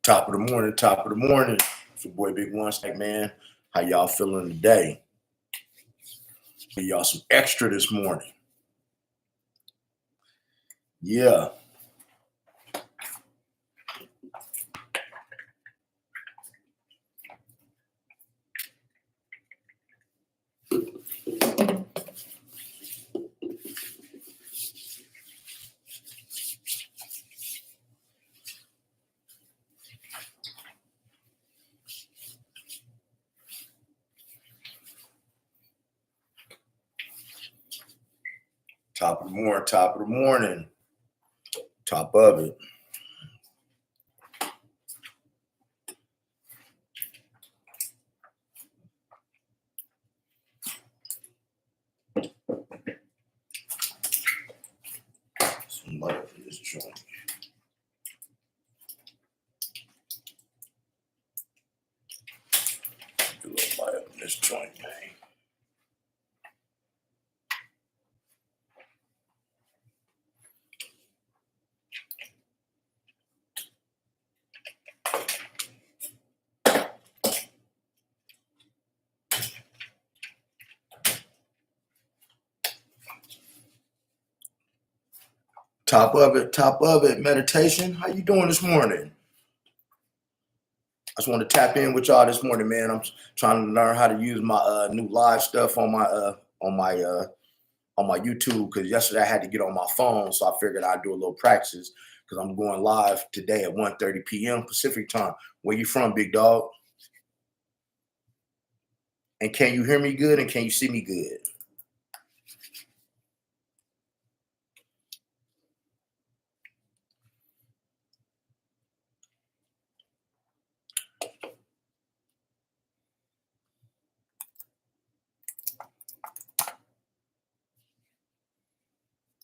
Top of the morning, top of the morning. It's your boy Big One Stack, man. How y'all feeling today? Give y'all some extra this morning. Yeah. Top of the morning, top of the morning. Top of it. Some light up in this joint. Do a little light up in this joint, man. Top of it. Meditation. How you doing this morning? I just want to tap in with y'all this morning, man. I'm trying to learn how to use my new live stuff on my YouTube, because yesterday I had to get on my phone, so I figured I'd do a little practice because I'm going live today at 1:30 p.m. Pacific time. Where you from, big dog? And can you hear me good and can you see me good?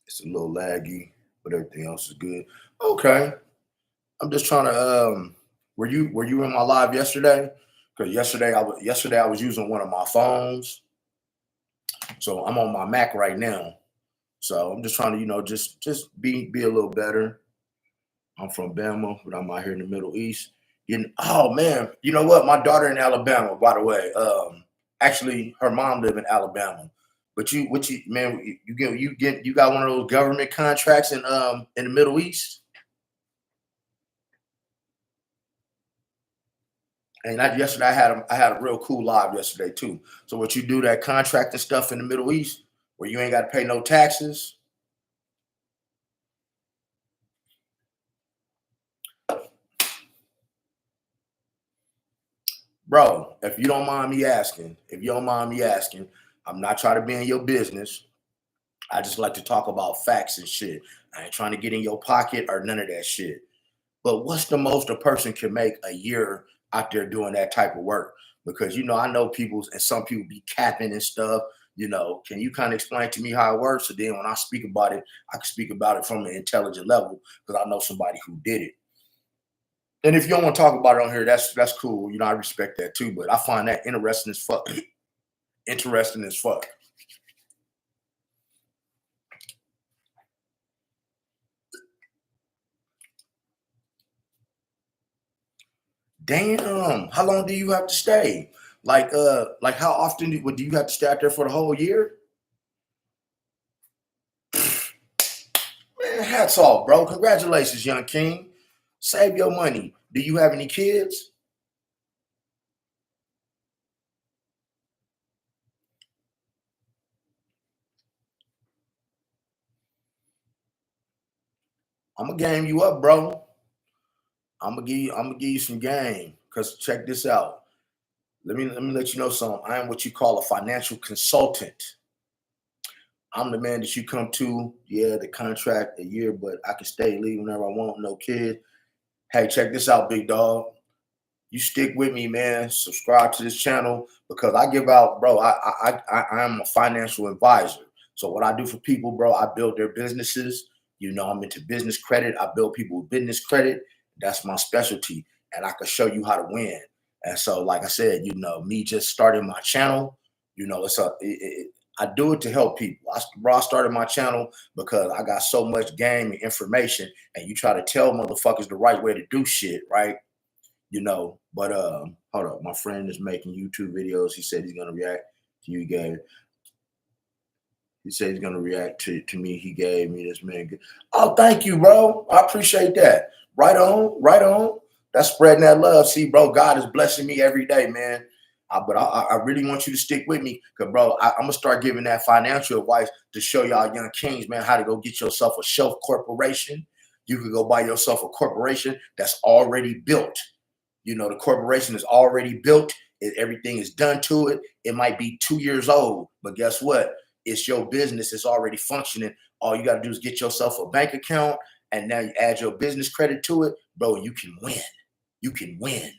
It's a little laggy, but everything else is good. Okay. I'm just trying to were you in my live yesterday? Because yesterday I was using one of my phones. So I'm on my Mac right now. So I'm just trying to, just be a little better. I'm from Bama, but I'm out here in the Middle East. Oh man, you know what? My daughter in Alabama, by the way. Actually, her mom live in Alabama. But you got one of those government contracts in the Middle East. And yesterday I had a real cool live yesterday too. So what you do, that contract and stuff in the Middle East where you ain't got to pay no taxes. Bro, if you don't mind me asking, I'm not trying to be in your business. I just like to talk about facts and shit. I ain't trying to get in your pocket or none of that shit. But what's the most a person can make a year out there doing that type of work? Because I know people, and some people be capping and stuff. Can you kind of explain to me how it works? So then when I speak about it, I can speak about it from an intelligent level because I know somebody who did it. And if you don't want to talk about it on here, that's cool. I respect that too. But I find that interesting as fuck. Interesting as fuck. Damn, how long do you have to stay? Like how often do you have to stay out there for the whole year? Man, hats off, bro. Congratulations, young king. Save your money. Do you have any kids? I'm gonna game you up, bro. I'm gonna give you some game. Cause check this out. Let me let you know something. I am what you call a financial consultant. I'm the man that you come to. Yeah, the contract a year, but I can stay, leave whenever I want. No kid. Hey, check this out, big dog. You stick with me, man. Subscribe to this channel because I give out, bro. I am a financial advisor. So what I do for people, bro, I build their businesses. I'm into business credit. I build people with business credit. That's my specialty, and I can show you how to win. And so, like I said, me just starting my channel, I do it to help people. I started my channel because I got so much game and information, and you try to tell motherfuckers the right way to do shit, right? you know. But hold up, my friend is making YouTube videos. He said he's gonna react to you guys. He said he's gonna react to me. He gave me this man. Oh, thank you, bro. I appreciate that. Right on, right on. That's spreading that love. See, bro, God is blessing me every day, man. But I really want you to stick with me, cause bro, I'm gonna start giving that financial advice to show y'all young kings, man, how to go get yourself a shelf corporation. You could go buy yourself a corporation that's already built. You know, the corporation is already built. Everything is done to it. It might be 2 years old, but guess what? It's your business. It's already functioning. All you got to do is get yourself a bank account, and now you add your business credit to it, bro. You can win. You can win.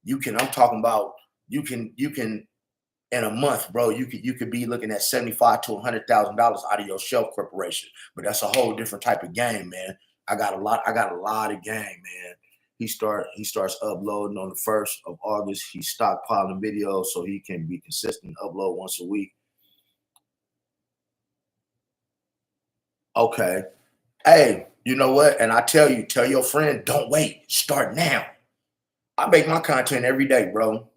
You can. I'm talking about you can in a month, bro. You could be looking at $75,000 to $100,000 out of your shelf corporation. But that's a whole different type of game, man. I got a lot of game, man. He starts uploading on the 1st of August. He's stockpiling videos so he can be consistent, upload once a week. Okay. Hey, you know what? And I tell your friend, don't wait. Start now. I make my content every day, bro.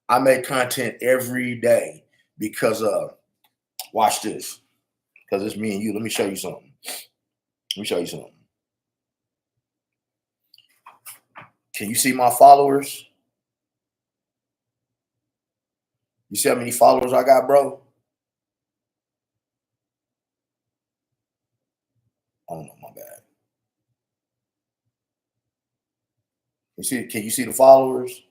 I make content every day because watch this. Because it's me and you. Let me show you something. Let me show you something. Can you see my followers? You see how many followers I got, bro? Oh no, my bad. You see, can you see the followers?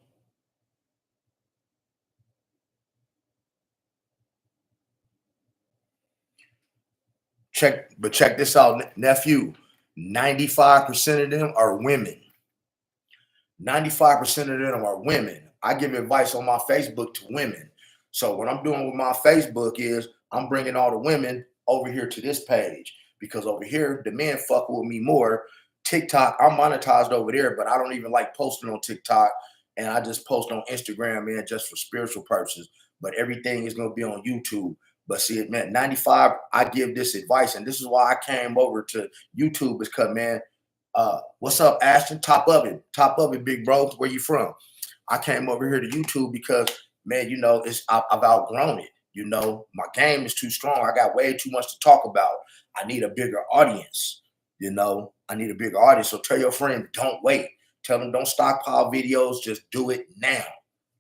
Check this out, nephew. 95% of them are women. 95% of them are women. I give advice on my Facebook to women. So what I'm doing with my Facebook is I'm bringing all the women over here to this page because over here the men fuck with me more. TikTok, I'm monetized over there, but I don't even like posting on TikTok, and I just post on Instagram, man, just for spiritual purposes. But everything is gonna be on YouTube. But see, it meant 95. I give this advice, and this is why I came over to YouTube, because man, what's up, Ashton? Top of it, big bro. Where you from? I came over here to YouTube because, man, you know, I've outgrown it. You know, my game is too strong. I got way too much to talk about. I need a bigger audience. You know, I need a bigger audience. So tell your friend, don't wait. Tell them don't stockpile videos. Just do it now.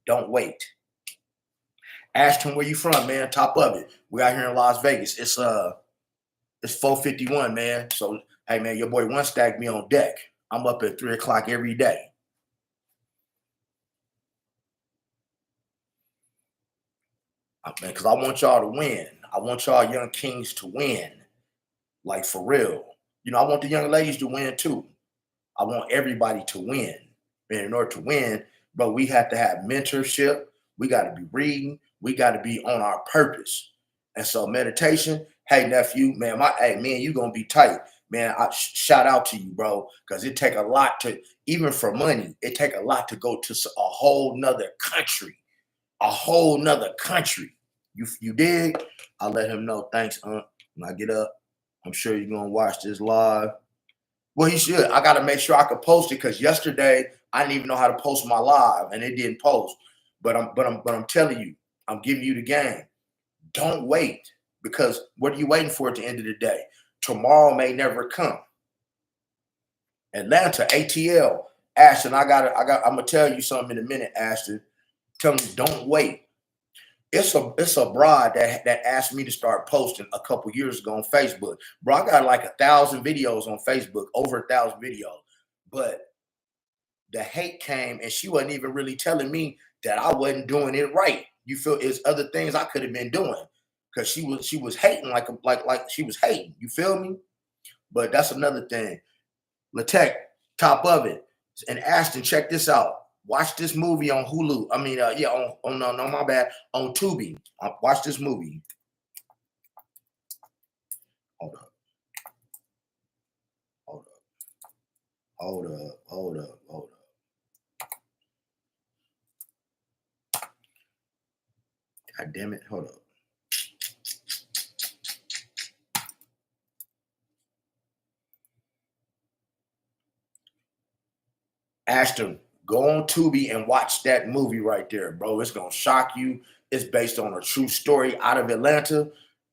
Don't wait. Ashton, where you from, man? Top of it. We out here in Las Vegas. It's 4:51, man. So hey, man, your boy One Stack me on deck. I'm up at 3 o'clock every day. Man, because I want y'all to win. I want y'all young kings to win. Like for real. You know, I want the young ladies to win too. I want everybody to win. And in order to win, but we have to have mentorship. We got to be reading. We got to be on our purpose. And so meditation, hey nephew, man, hey man, you gonna be tight. Man, shout out to you, bro, because it take a lot to, even for money, it take a lot to go to a whole nother country. A whole nother country. You dig? I'll let him know. Thanks, when I get up. I'm sure you're gonna watch this live. Well, he should. I gotta make sure I could post it because yesterday I didn't even know how to post my live and it didn't post. But I'm telling you, I'm giving you the game. Don't wait, because what are you waiting for at the end of the day? Tomorrow may never come. Atlanta, ATL, Ashton. I'm gonna tell you something in a minute, Ashton. Tell me, don't wait. It's a broad that asked me to start posting a couple years ago on Facebook. Bro, I got like 1,000 videos on Facebook, over 1,000 videos. But the hate came, and she wasn't even really telling me that I wasn't doing it right. You feel it's other things I could have been doing, because she was hating like she was hating. You feel me? But that's another thing. Latek, top of it. And Ashton, check this out. Watch this movie on Hulu. I mean, yeah, on no, my bad, on Tubi. Watch this movie. Hold up. Hold up. Hold up. Hold up. Hold up. God damn it. Hold up. Ashton, Go on Tubi and watch that movie right there, bro. It's gonna shock you. It's based on a true story out of Atlanta.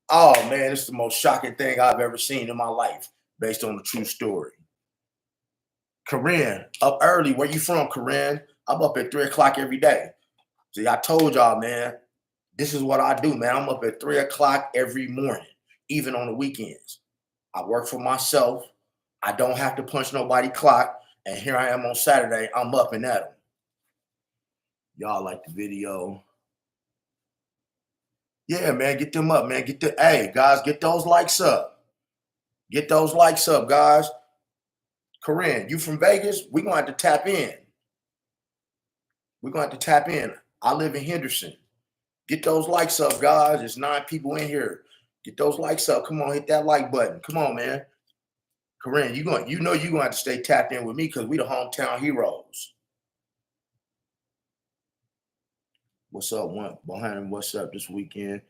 Oh man, it's the most shocking thing I've ever seen in my life, based on a true story. Corinne, up early. Where you from, Corinne? I'm up at 3 o'clock every day. See, I told y'all, man, this is what I do, man. I'm up at 3 o'clock every morning, even on the weekends. I work for myself. I don't have to punch nobody clock. And here I am on Saturday. I'm up and at 'em. Y'all like the video. Yeah, man, get them up, man. Hey, guys, get those likes up. Get those likes up, guys. Corinne, you from Vegas? We're going to have to tap in. We're going to have to tap in. I live in Henderson. Get those likes up, guys. There's 9 people in here. Get those likes up. Come on, hit that like button. Come on, man. Corinne, you're going to have to stay tapped in with me because we the hometown heroes. What's up, Bohannon? What's up this weekend?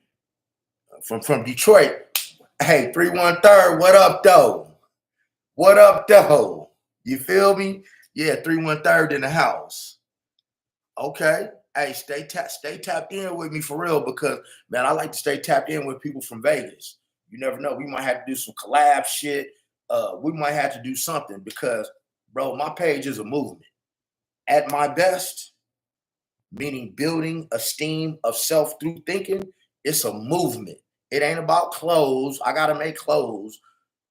From Detroit. Hey, 313. What up, though? What up, though? You feel me? Yeah, 313 in the house. Okay. Hey, stay tapped in with me for real because, man, I like to stay tapped in with people from Vegas. You never know. We might have to do some collab shit. We might have to do something because, bro, my page is a movement. At my best, meaning building esteem of self through thinking, it's a movement. It ain't about clothes. I got to make clothes.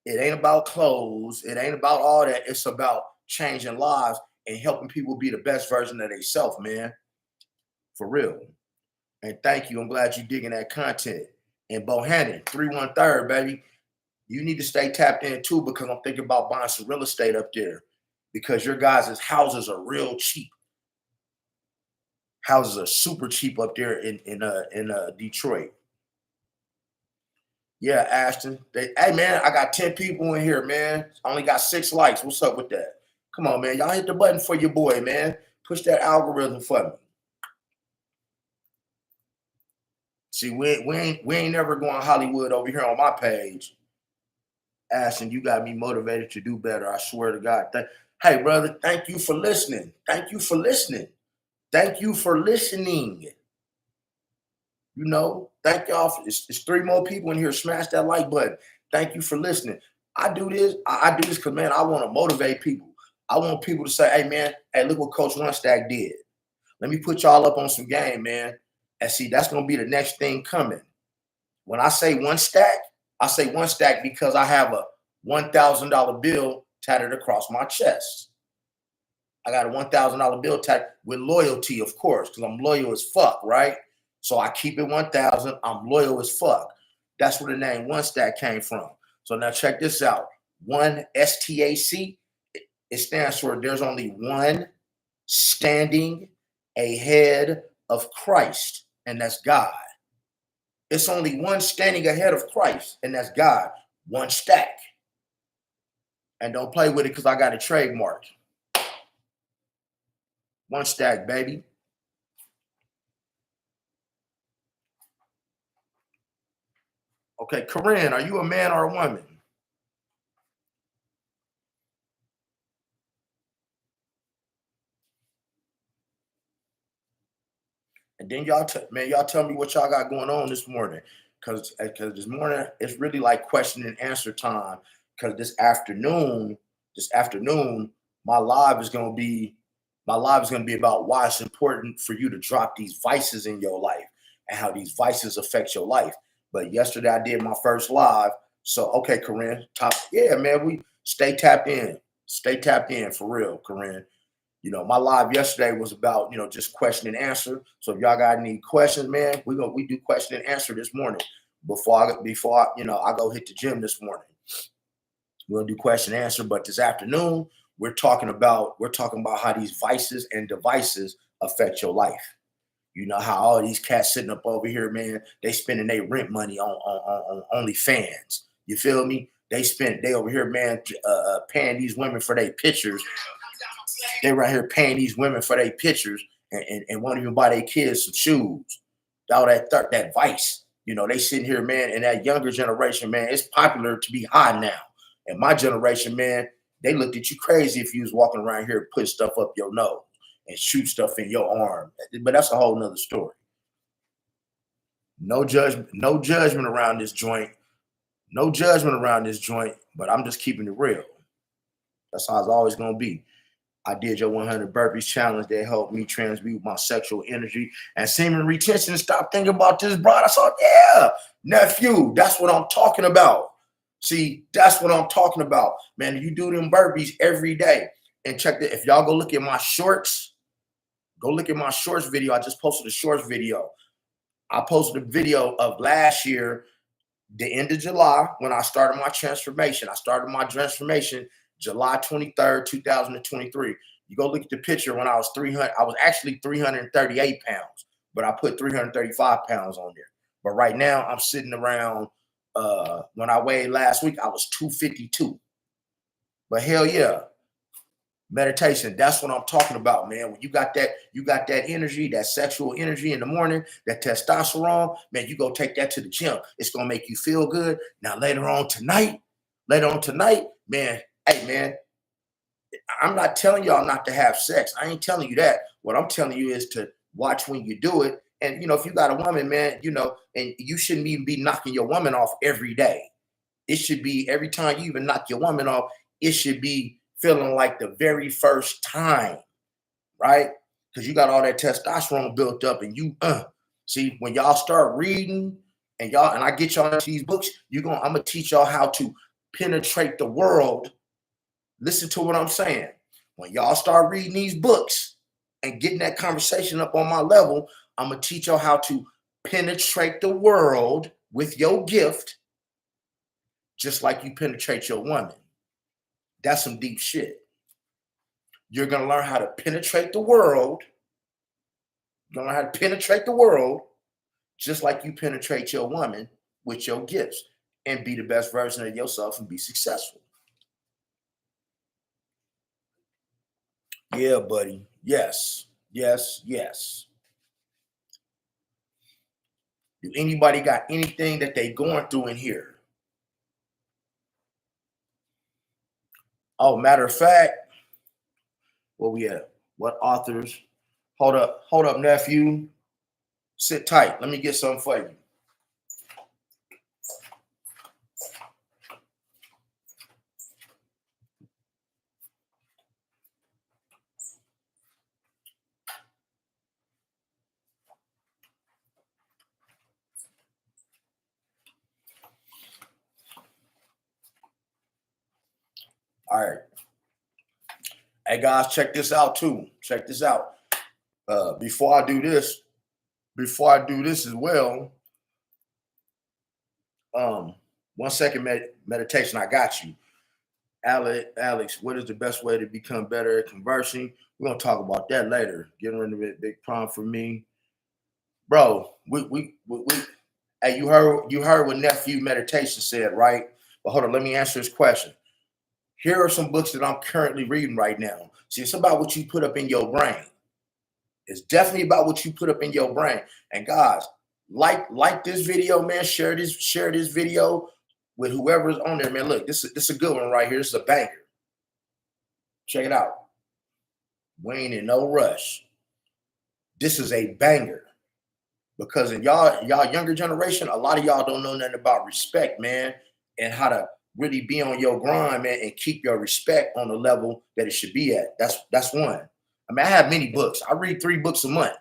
It ain't about clothes. It ain't about all that. It's about changing lives and helping people be the best version of themselves, man. For real. And thank you. I'm glad you're digging that content. And Bohannon, 313, baby. You need to stay tapped in too because I'm thinking about buying some real estate up there because your guys' houses are real cheap. Houses are super cheap up there in Detroit. Yeah, Ashton. Hey, man, I got 10 people in here, man. I only got 6 likes. What's up with that? Come on, man. Y'all hit the button for your boy, man. Push that algorithm for me. See, we ain't never going Hollywood over here on my page. Ashton, you got me motivated to do better. I swear to God. Hey, brother, thank you for listening. Thank you for listening. Thank you for listening. You know, thank y'all. It's 3 more people in here. Smash that like button. Thank you for listening. I do this. I do this because, man, I want to motivate people. I want people to say, hey, man, hey, look what Coach One Stack did. Let me put y'all up on some game, man. And see, that's going to be the next thing coming. When I say 1 stack, I say 1 stack because I have a $1,000 bill tatted across my chest. I got a $1,000 bill tatted with loyalty, of course, because I'm loyal as fuck, right? So I keep it 1,000. I'm loyal as fuck. That's where the name 1 stack came from. So now check this out. 1 STAC, it stands for there's only one standing ahead of Christ, and that's God. It's only one standing ahead of Christ, and that's God. 1 stack. And don't play with it because I got a trademark. 1 stack, baby. Okay, Corinne, are you a man or a woman? And then y'all tell me what y'all got going on this morning. Because this morning it's really like question and answer time. Because this afternoon, my live is gonna be about why it's important for you to drop these vices in your life and how these vices affect your life. But yesterday I did my first live. So okay, Corinne, man, we stay tapped in. Stay tapped in for real, Corinne. You know, my live yesterday was about, just question and answer. So if y'all got any questions, man, we do question and answer this morning before I go hit the gym this morning. We're gonna do question and answer, but this afternoon we're talking about how these vices and devices affect your life. You know how all these cats sitting up over here, man, they spending their rent money on OnlyFans. You feel me? They over here, man, paying these women for their pictures. They right here paying these women for their pictures and won't even buy their kids some shoes. All that vice. They sitting here, man, and that younger generation, man, it's popular to be high now. And my generation, man, they looked at you crazy if you was walking around here putting stuff up your nose. and shoot stuff in your arm. But that's a whole nother story. No judgment around this joint. No judgment around this joint, but I'm just keeping it real. That's how it's always gonna be. I did your 100 burpees challenge that helped me transmute my sexual energy and semen retention and stop thinking about this broad. I saw, yeah, nephew, that's what I'm talking about. See, that's what I'm talking about, man. You do them burpees every day. And check that. If y'all go look at my shorts, go look at my shorts video. I just posted a shorts video. I posted a video of last year, the end of July, when I started my transformation. I started my transformation July 23rd, 2023. You go look at the picture when I was 300. I was actually 338 pounds, but I put 335 pounds on there. But right now I'm sitting around, when I weighed last week, I was 252. But hell yeah, meditation, that's what I'm talking about, man. When you got that energy, that sexual energy in the morning, that testosterone, man, you go take that to the gym. It's gonna make you feel good. Now later on tonight, man, hey man, I'm not telling y'all not to have sex. I ain't telling you that. What I'm telling you is to watch when you do it. And if you got a woman, man, and you shouldn't even be knocking your woman off every day. It should be every time you even knock your woman off, it should be feeling like the very first time, right? Because you got all that testosterone built up, and you see, when y'all start reading and I get y'all into these books, I'm gonna teach y'all how to penetrate the world. Listen to what I'm saying. When y'all start reading these books and getting that conversation up on my level, I'm gonna teach y'all how to penetrate the world with your gift, just like you penetrate your woman. That's some deep shit. You're going to learn how to penetrate the world. You're going to learn how to penetrate the world just like you penetrate your woman with your gifts and be the best version of yourself and be successful. Yeah, buddy. Yes. Yes. Yes. Do anybody got anything that they going through in here? Oh, matter of fact, where we at? What authors? Hold up, nephew. Sit tight. Let me get something for you. All right. Hey guys, check this out too. Check this out. Before I do this as well, 1 second meditation. I got you. Alex, what is the best way to become better at conversing? We're gonna talk about that later. Getting rid of it, big problem for me, bro. We hey, you heard what nephew meditation said, right? But hold on, let me answer this question. Here are some books that I'm currently reading right now. See, it's about what you put up in your brain. It's definitely about what you put up in your brain. And guys, like this video, man. Share this video with whoever's on there, man. Look, this is a good one right here. This is a banger. Check it out. We ain't in no rush. This is a banger. Because in y'all younger generation, a lot of y'all don't know nothing about respect, man, and how to really be on your grind, man, and keep your respect on the level that it should be at. That's one. I mean, I have many books. I read 3 books a month.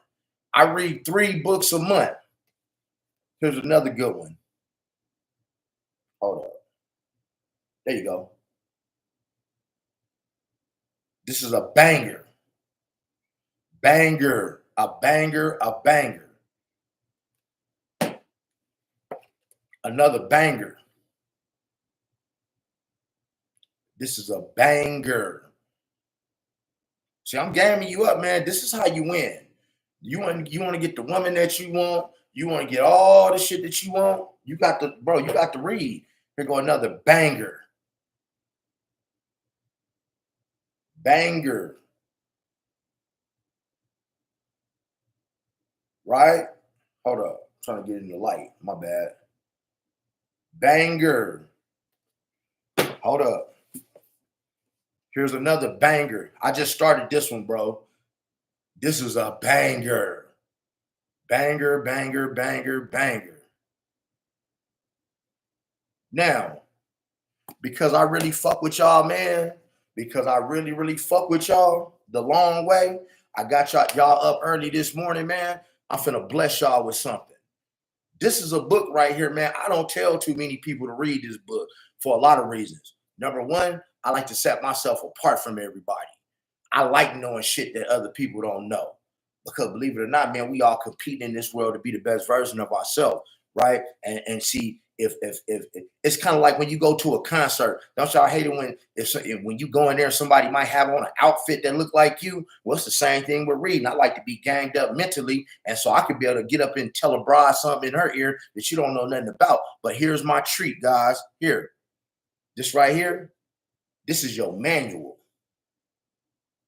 Here's another good one. Hold up. There you go. This is a banger. Banger. A banger. A banger. Another banger. This is a banger. See, I'm gamming you up, man. This is how you win. You want to get the woman that you want. You want to get all the shit that you want. You got to read. Here go another banger. Banger. Right? Hold up. I'm trying to get in the light. My bad. Banger. Hold up. Here's another banger. I just started this one, bro. This is a banger. Banger, banger, banger, banger. Now, because I really fuck with y'all, man, because I really, really fuck with y'all the long way, I got y'all up early this morning, man. I'm finna bless y'all with something. This is a book right here, man. I don't tell too many people to read this book for a lot of reasons. Number one, I like to set myself apart from everybody. I like knowing shit that other people don't know. Because believe it or not, man, we all compete in this world to be the best version of ourselves, right? And see if it's kind of like when you go to a concert. Don't y'all hate it when you go in there, somebody might have on an outfit that look like you? Well, it's the same thing with reading. I like to be ganged up mentally, and so I could be able to get up and tell a bride something in her ear that you don't know nothing about. But here's my treat, guys. Here, this right here. This is your manual.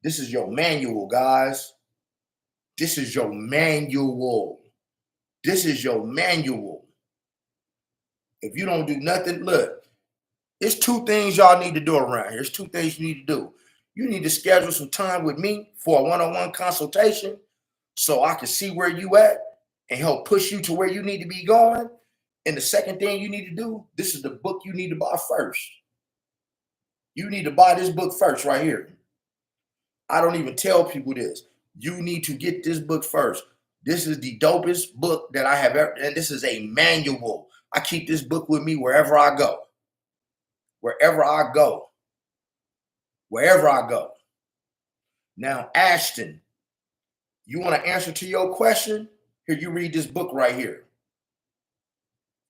This is your manual, guys. This is your manual. This is your manual. If you don't do nothing, look, it's two things y'all need to do around here. It's two things you need to do. You need to schedule some time with me for a one-on-one consultation so I can see where you at and help push you to where you need to be going. And the second thing you need to do, this is the book you need to buy first. You need to buy this book first right here. I don't even tell people this. You need to get this book first. This is the dopest book that I have ever, and this is a manual. I keep this book with me wherever I go. Wherever I go. Wherever I go. Now, Ashton, you want to answer to your question? Here, you read this book right here.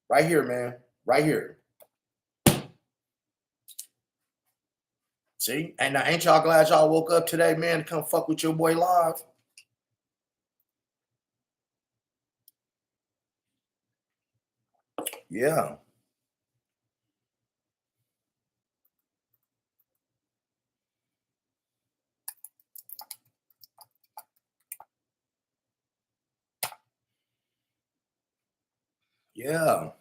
Right here, man. Right here. See? And now, ain't y'all glad y'all woke up today, man, to come fuck with your boy live? Yeah. Yeah.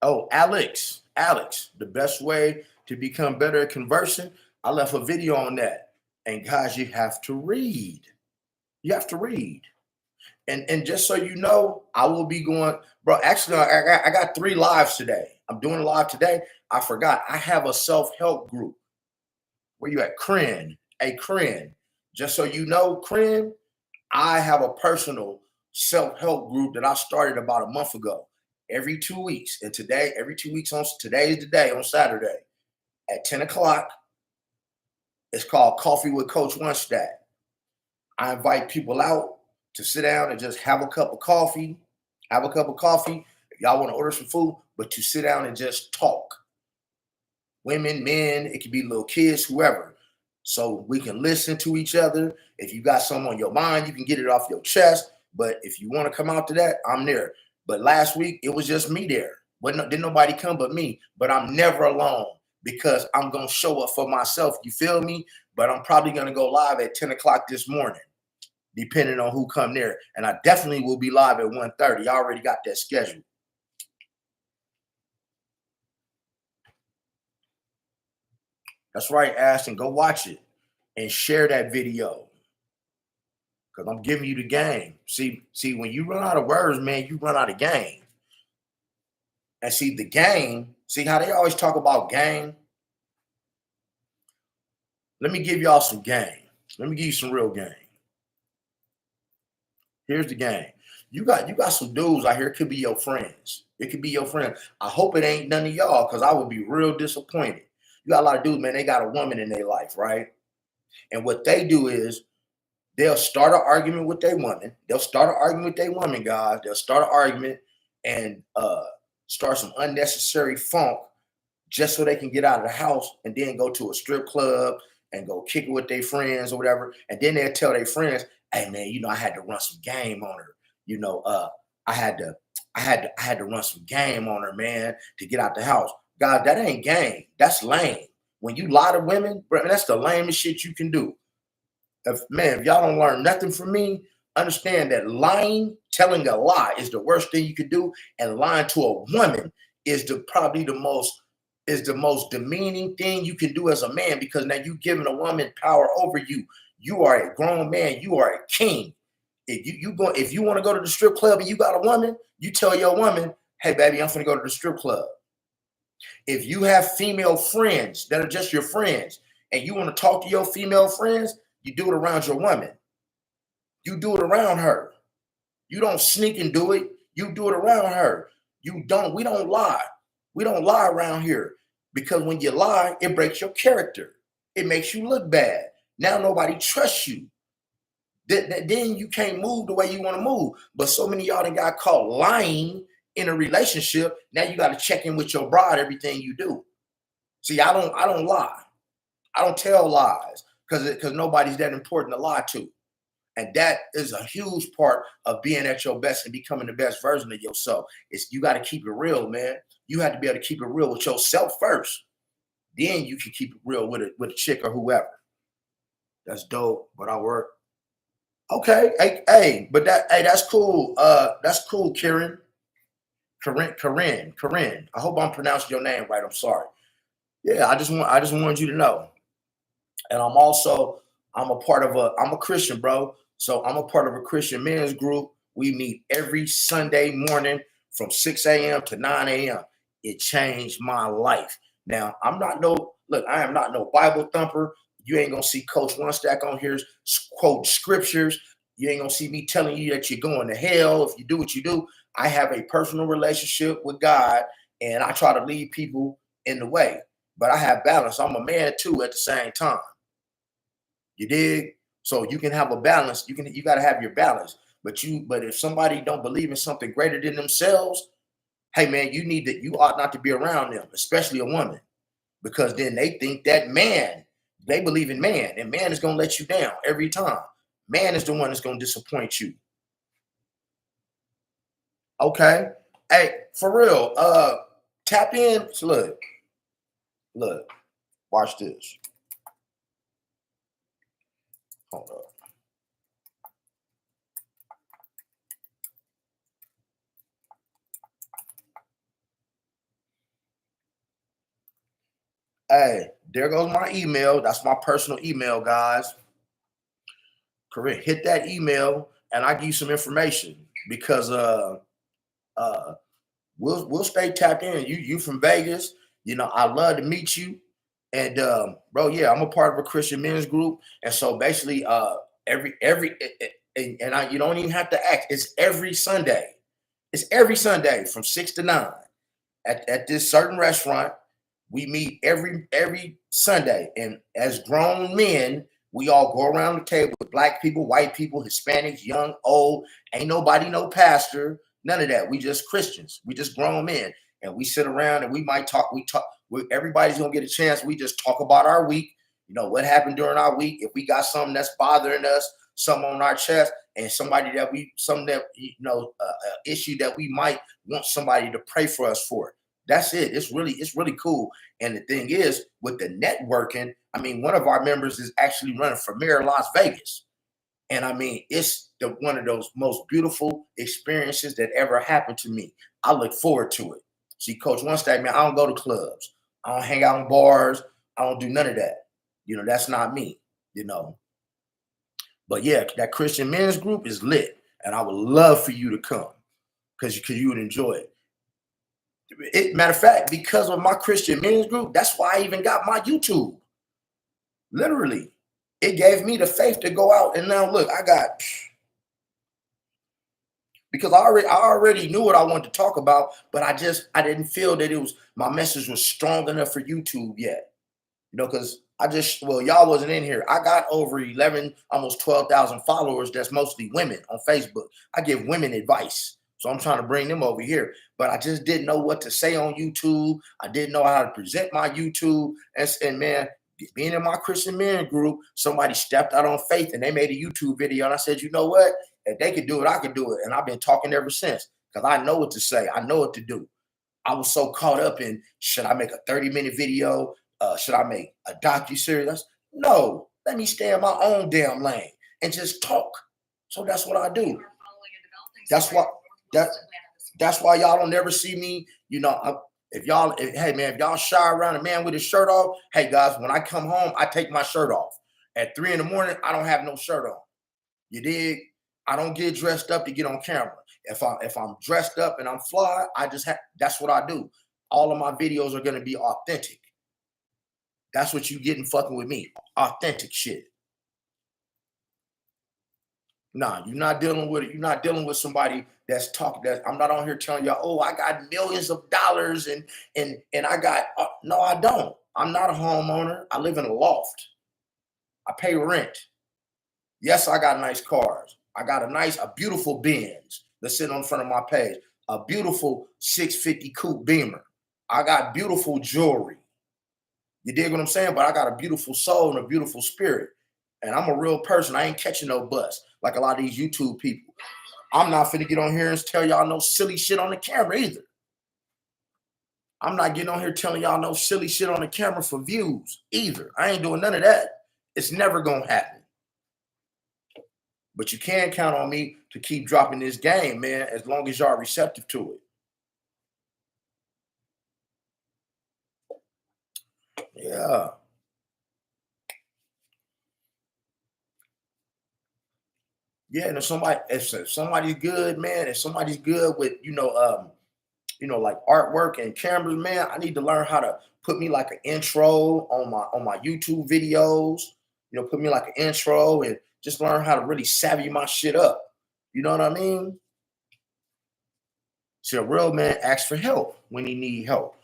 Oh, Alex, the best way to become better at conversing. I left a video on that. And guys, you have to read. You have to read. And just so you know, I will be going, bro. Actually, I got 3 lives today. I'm doing a live today. I forgot. I have a self-help group. Where you at? Crin. Hey, Crin. Just so you know, Crin, I have a personal self-help group that I started about a month ago. Every 2 weeks. And today, every 2 weeks on today is the day on Saturday at 10 o'clock. It's called Coffee with Coach One Stat. I invite people out to sit down and just have a cup of coffee. Have a cup of coffee. If y'all want to order some food, but to sit down and just talk. Women, men, it could be little kids, whoever. So we can listen to each other. If you got something on your mind, you can get it off your chest. But if you want to come out to that, I'm there. But last week, it was just me there. Didn't nobody come but me. But I'm never alone because I'm going to show up for myself. You feel me? But I'm probably going to go live at 10 o'clock this morning, depending on who come there. And I definitely will be live at 1:30. I already got that scheduled. That's right, Ashton. Go watch it and share that video. Because I'm giving you the game. See, when you run out of words, man, you run out of game. And see, the game, see how they always talk about game? Let me give y'all some game. Let me give you some real game. Here's the game. You got some dudes out here. It could be your friends. It could be your friend. I hope it ain't none of y'all because I would be real disappointed. You got a lot of dudes, man, they got a woman in their life, right? And what they do is they'll start an argument with their woman. They'll start an argument with their woman, guys. They'll start an argument and start some unnecessary funk just so they can get out of the house and then go to a strip club and go kick it with their friends or whatever. And then they'll tell their friends, hey man, I had to run some game on her. I had to run some game on her, man, to get out the house. Guys, that ain't game. That's lame. When you lie to women, bro, that's the lamest shit you can do. If y'all don't learn nothing from me, understand that lying, telling a lie is the worst thing you could do. And lying to a woman is probably the most is the most demeaning thing you can do as a man, because now you giving a woman power over you. You are a grown man. You are a king. If you want to go to the strip club and you got a woman, you tell your woman, hey baby, I'm gonna go to the strip club. If you have female friends that are just your friends and you want to talk to your female friends, you do it around your woman. You do it around her. You don't sneak and do it. You do it around her. We don't lie. We don't lie around here, because when you lie, it breaks your character. It makes you look bad. Now nobody trusts you. Then you can't move the way you want to move. But so many of y'all done got caught lying in a relationship. Now you got to check in with your bride everything you do. See, I don't lie. I don't tell lies because nobody's that important to lie to. And that is a huge part of being at your best and becoming the best version of yourself. You got to keep it real, man. You have to be able to keep it real with yourself first. Then you can keep it real with a chick or whoever. That's dope. But I work. Okay. Hey, but that's cool. That's cool, Karen. Corinne. I hope I'm pronouncing your name right. I'm sorry. Yeah, I just wanted you to know. And I'm a Christian, bro. So I'm a part of a Christian men's group. We meet every Sunday morning from 6 a.m. to 9 a.m. It changed my life. Now, I am not no Bible thumper. You ain't gonna see Coach One Stack on here quote scriptures. You ain't gonna see me telling you that you're going to hell if you do what you do. I have a personal relationship with God, and I try to lead people in the way. But I have balance. I'm a man too at the same time. You dig? So you can have a balance. You got to have your balance. But if somebody don't believe in something greater than themselves, hey man, you ought not to be around them, especially a woman, because then they think that they believe in man, and man is gonna let you down every time. Man is the one that's gonna disappoint you. Okay. Hey, for real. Tap in. So look, watch this. Hold up. Hey, there goes my email. That's my personal email, guys. Correct. Hit that email and I give you some information, because we'll stay tapped in. You from Vegas, I love to meet you. And bro, yeah, I'm a part of a Christian men's group. And so basically you don't even have to act. It's every Sunday. It's every Sunday from 6 to 9 at this certain restaurant. We meet every Sunday, and as grown men, we all go around the table with black people, white people, Hispanics, young, old. Ain't nobody no pastor, none of that. We just Christians. We just grown men, and we sit around and we might talk. Everybody's gonna get a chance. We just talk about our week. What happened during our week. If we got something that's bothering us, something on our chest, and issue that we might want somebody to pray for us for. That's it. It's really cool. And the thing is, with the networking, one of our members is actually running for mayor of Las Vegas. And it's one of those most beautiful experiences that ever happened to me. I look forward to it. See, Coach One Stack, man, I don't go to clubs. I don't hang out in bars. I don't do none of that. That's not me, But yeah, that Christian men's group is lit. And I would love for you to come because you would enjoy it. Matter of fact, because of my Christian men's group, that's why I even got my YouTube. Literally, it gave me the faith to go out, and now look, because I already knew what I wanted to talk about, but I didn't feel that my message was strong enough for YouTube yet. Because y'all wasn't in here. I got over 11, almost 12,000 followers. That's mostly women on Facebook. I give women advice. So I'm trying to bring them over here, but I just didn't know what to say on YouTube. I didn't know how to present my YouTube. And man, being in my Christian men group, somebody stepped out on faith and they made a YouTube video. And I said, you know what? If they could do it, I could do it. And I've been talking ever since because I know what to say. I know what to do. I was so caught up in, should I make a 30-minute video? Should I make a docu-series? No, let me stay in my own damn lane and just talk. So that's what I do. That's why y'all don't ever see me. Hey man, if y'all shy around a man with his shirt off, hey guys, when I come home, I take my shirt off. At 3 in the morning, I don't have no shirt on. You dig? I don't get dressed up to get on camera. If I'm dressed up and I'm fly, that's what I do. All of my videos are gonna be authentic. That's what you getting fucking with me. Authentic shit. Nah, you're not dealing with somebody that's talking that I'm not on here telling y'all, oh, I got millions of dollars and I got no, I don't. I'm not a homeowner. I live in a loft. I pay rent. Yes, I got nice cars. I got a beautiful Benz that's sitting on front of my page. A beautiful 650 coupe Beamer. I got beautiful jewelry. You dig what I'm saying? But I got a beautiful soul and a beautiful spirit. And I'm a real person. I ain't catching no bus like a lot of these YouTube people. I'm not finna get on here and tell y'all no silly shit on the camera either. I'm not getting on here telling y'all no silly shit on the camera for views either. I ain't doing none of that. It's never gonna happen. But you can count on me to keep dropping this game, man, as long as y'all are receptive to it. Yeah. Yeah, and if somebody's good, man, if somebody's good with, like artwork and cameras, man, I need to learn how to put me like an intro on my YouTube videos. Put me like an intro and just learn how to really savvy my shit up. You know what I mean? See, a real man asks for help when he need help.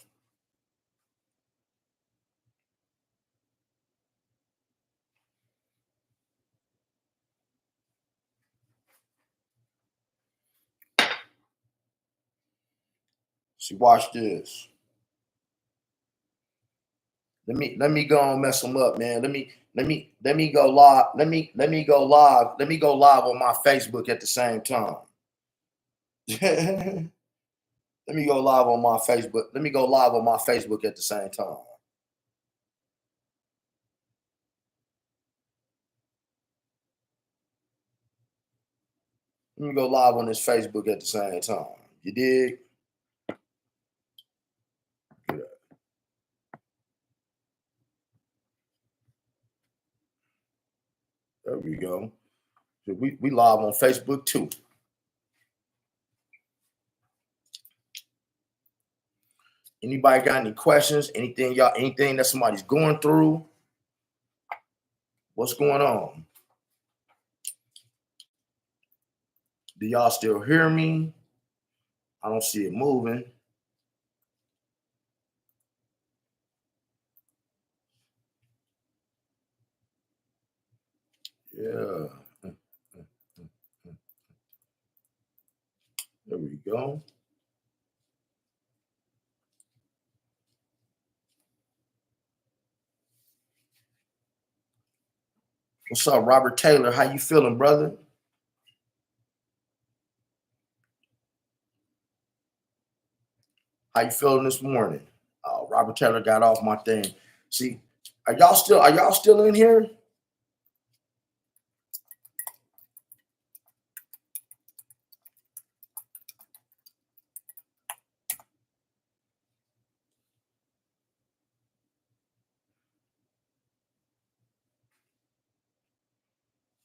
See, watch this. Let me go and mess them up, man. Let me go live. Let me go live. Let me go live on my Facebook at the same time. Let me go live on my Facebook. Let me go live on my Facebook at the same time. Let me go live on this Facebook at the same time. You dig? There we go. So we live on Facebook too. Anybody got any questions? Anything that somebody's going through? What's going on? Do y'all still hear me? I don't see it moving. Yeah. There we go. What's up, Robert Taylor? How you feeling, brother? How you feeling this morning? Robert Taylor got off my thing. See, are y'all still in here?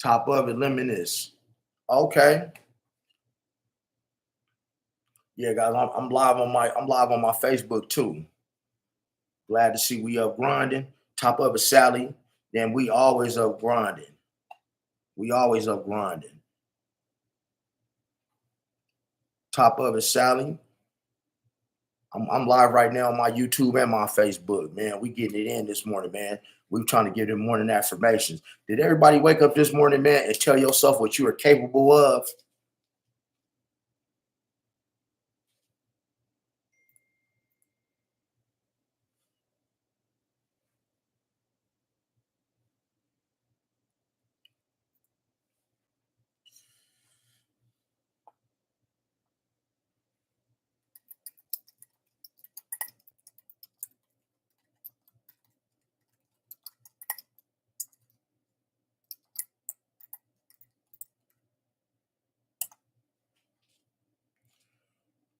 Top of it, Limitless. Okay. Yeah, guys, I'm live on my Facebook too. Glad to see we up grinding. Top of it, Sally. Then we always up grinding. We always up grinding. Top of it, Sally. I'm live right now on my YouTube and my Facebook, man. We getting it in this morning, man. We trying to give them morning affirmations. Did everybody wake up this morning, man, and tell yourself what you are capable of?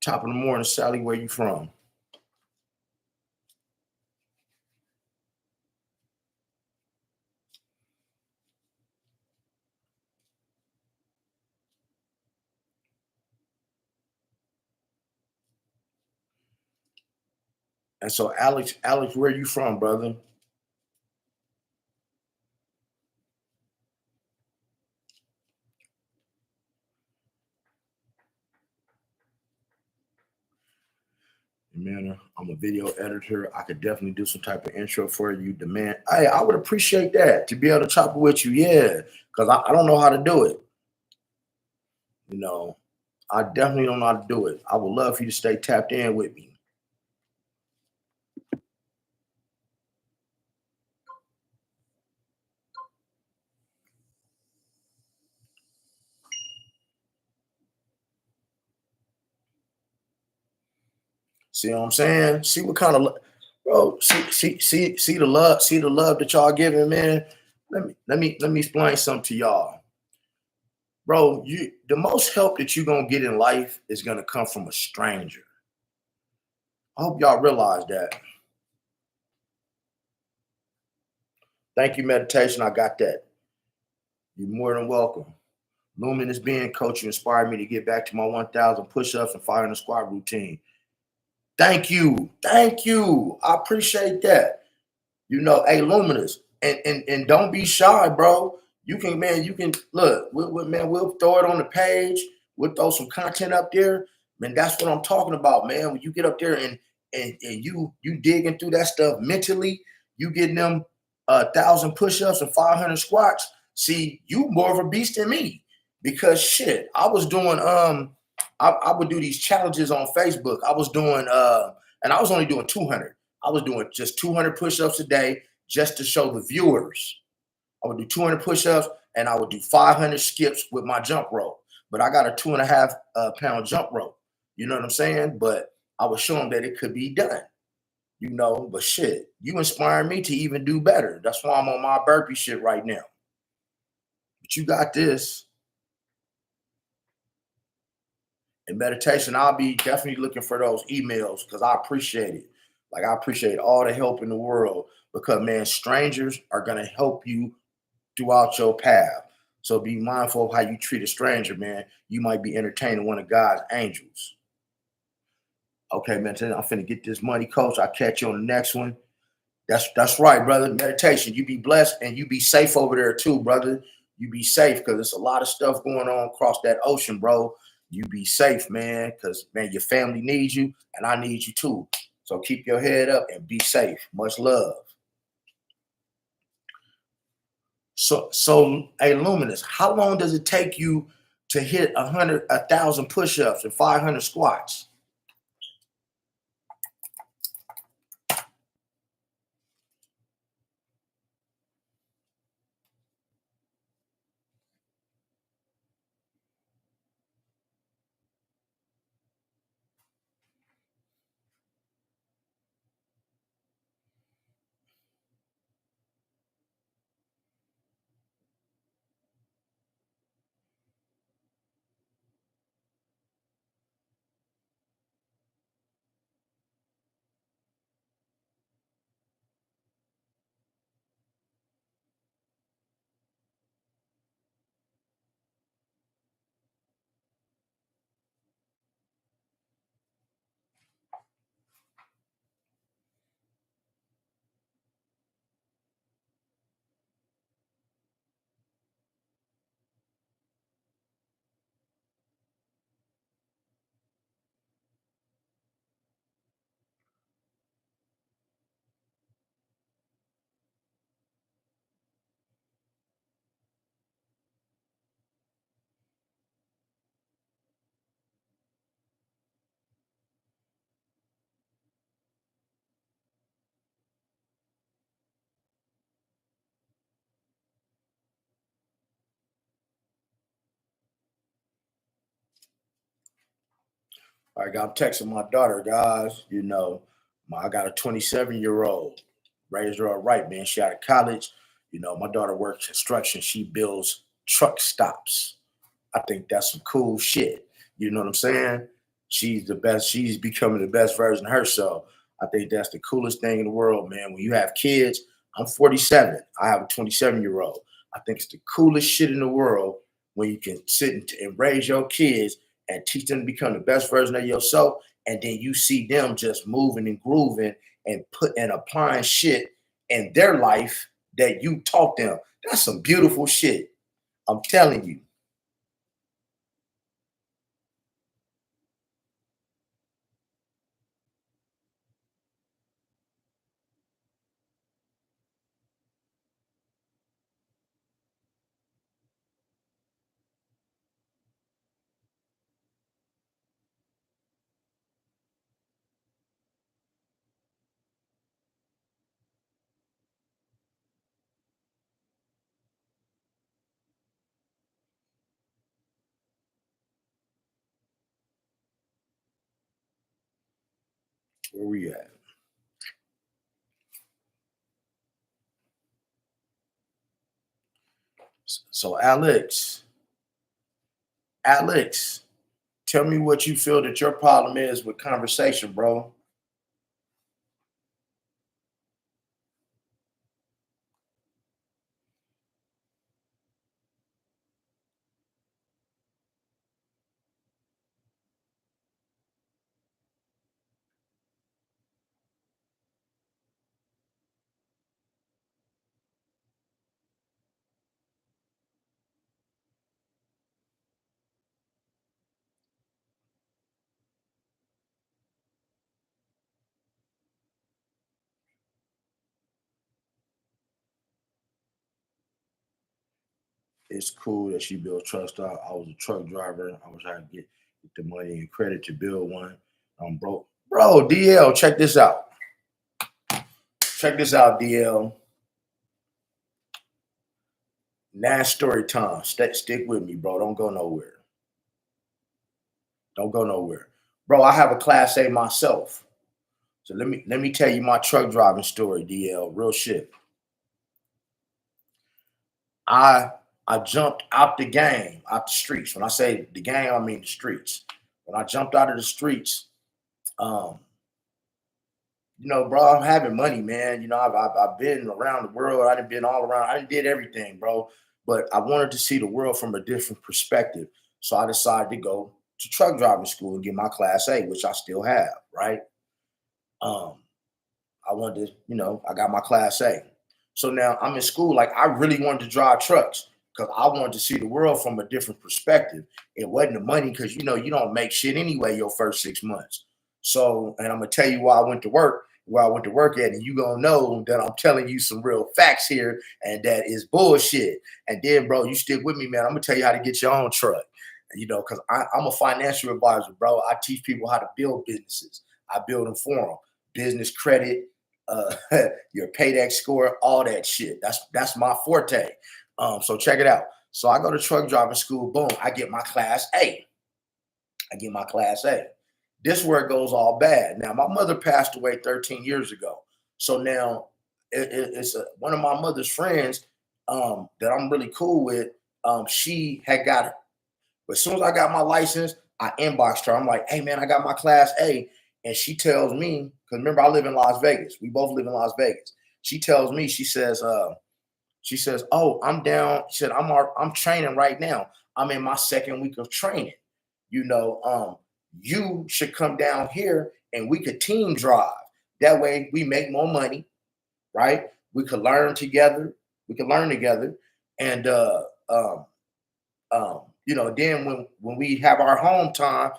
Top of the morning, Sally. Where you from? And so, Alex, where you from, brother? Man, I'm a video editor. I could definitely do some type of intro for you. The man, I would appreciate that to be able to chop it with you. Yeah, because I don't know how to do it. You know, I definitely don't know how to do it. I would love for you to stay tapped in with me. See what I'm saying? See what kind of bro. See the love. See the love that y'all giving, man. Let me explain something to y'all, bro. The most help that you gonna get in life is gonna come from a stranger. I hope y'all realize that. Thank you, meditation. I got that. You're more than welcome. Luminous being coach, you inspired me to get back to my 1,000 push-ups and 500 squat routine. Thank you. Thank you. I appreciate that. Hey, Luminous, and don't be shy, bro. You can, man, you can look, man, we'll throw it on the page. We'll throw some content up there. Man, that's what I'm talking about, man. When you get up there and you digging through that stuff mentally, you getting them 1,000 push-ups and 500 squats. See, you more of a beast than me because shit, I was doing I would do these challenges on Facebook. I was doing and I was only doing 200. I was doing just 200 push-ups a day just to show the viewers. I would do 200 push-ups and I would do 500 skips with my jump rope. But I got a 2.5 pound jump rope. You know what I'm saying? But I would show them that it could be done. But shit, you inspire me to even do better. That's why I'm on my burpee shit right now. But you got this. In meditation, I'll be definitely looking for those emails because I appreciate it. Like I appreciate all the help in the world because man, strangers are gonna help you throughout your path. So be mindful of how you treat a stranger, man. You might be entertaining one of God's angels. Okay, man. I'm finna get this money, coach. I'll catch you on the next one. That's right, brother. Meditation. You be blessed and you be safe over there too, brother. You be safe because there's a lot of stuff going on across that ocean, bro. You be safe, man, because man, your family needs you and I need you too. So keep your head up and be safe. Much love. So, hey, Luminous, how long does it take you to hit 1,000 push-ups and 500 squats? Like I'm texting my daughter, guys. I got a 27-year-old. Raised her all right, man. She out of college. My daughter works construction. She builds truck stops. I think that's some cool shit. You know what I'm saying? She's the best. She's becoming the best version of herself. I think that's the coolest thing in the world, man. When you have kids, I'm 47. I have a 27-year-old. I think it's the coolest shit in the world when you can sit and raise your kids and teach them to become the best version of yourself and then you see them just moving and grooving and put and applying shit in their life that you taught them. That's some beautiful shit. I'm telling you. Where we at? So Alex, tell me what you feel that your problem is with conversation, bro. It's cool that you build trust. I was a truck driver. I was trying to get the money and credit to build one. I'm broke. Bro, DL, check this out. Check this out, DL. Nash story time. Stick with me, bro. Don't go nowhere. Don't go nowhere. Bro, I have a class A myself. So let me tell you my truck driving story, DL. Real shit. I I jumped out the game, out the streets. When I say the game, I mean the streets. When I jumped out of the streets, um, bro, I'm having money, man. I've been around the world. I done been all around. I done did everything, bro. But I wanted to see the world from a different perspective. So I decided to go to truck driving school and get my class A, which I still have, right? Um, I wanted to, I got my class A. So now I'm in school. Like I really wanted to drive trucks because I wanted to see the world from a different perspective. It wasn't the money because you don't make shit anyway your first 6 months. So, and I'm gonna tell you why I went to work, where I went to work at, and you gonna know that I'm telling you some real facts here, and that is bullshit. And then, bro, you stick with me, man. I'm gonna tell you how to get your own truck. Because I'm a financial advisor, bro. I teach people how to build businesses. I build them for them. Business credit, uh, your paydex score, all that shit. That's my forte. So check it out. So I go to truck driving school. Boom, I get my class A. I get my class A. This is where it goes all bad. Now my mother passed away 13 years ago. So now it's one of my mother's friends that I'm really cool with. She had got but as soon as I got my license, I inboxed her. I'm like, hey man, I got my class A. And she tells me, because remember, I live in Las Vegas. We both live in Las Vegas. She tells me, she says, oh, I'm down. She said, I'm training right now. I'm in my second week of training. You should come down here and we could team drive. That way we make more money, right? We could learn together. We could learn together. And then when we have our home time,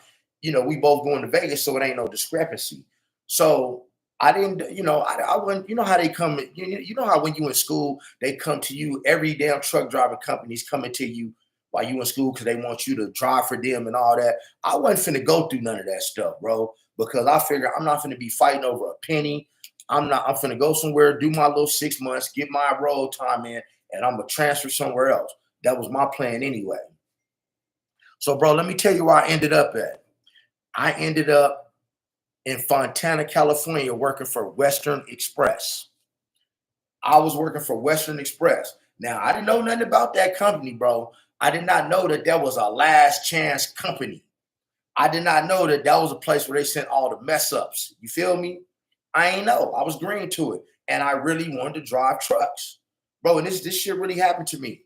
we both going to Vegas, so it ain't no discrepancy. So I didn't, I wouldn't, how they come, you know how when you in school, they come to you, every damn truck driving company's coming to you while you in school because they want you to drive for them and all that. I wasn't finna go through none of that stuff, bro, because I figure I'm not finna be fighting over a penny. I'm finna go somewhere, do my little 6 months, get my road time in, and I'm gonna transfer somewhere else. That was my plan anyway. So, bro, let me tell you where I ended up at. I ended up in Fontana, California, working for Western Express. I was working for Western Express. Now, I didn't know nothing about that company, bro. I did not know that that was a last chance company. I did not know that that was a place where they sent all the mess ups. You feel me? I ain't know. I was green to it. And I really wanted to drive trucks. Bro, and this shit really happened to me.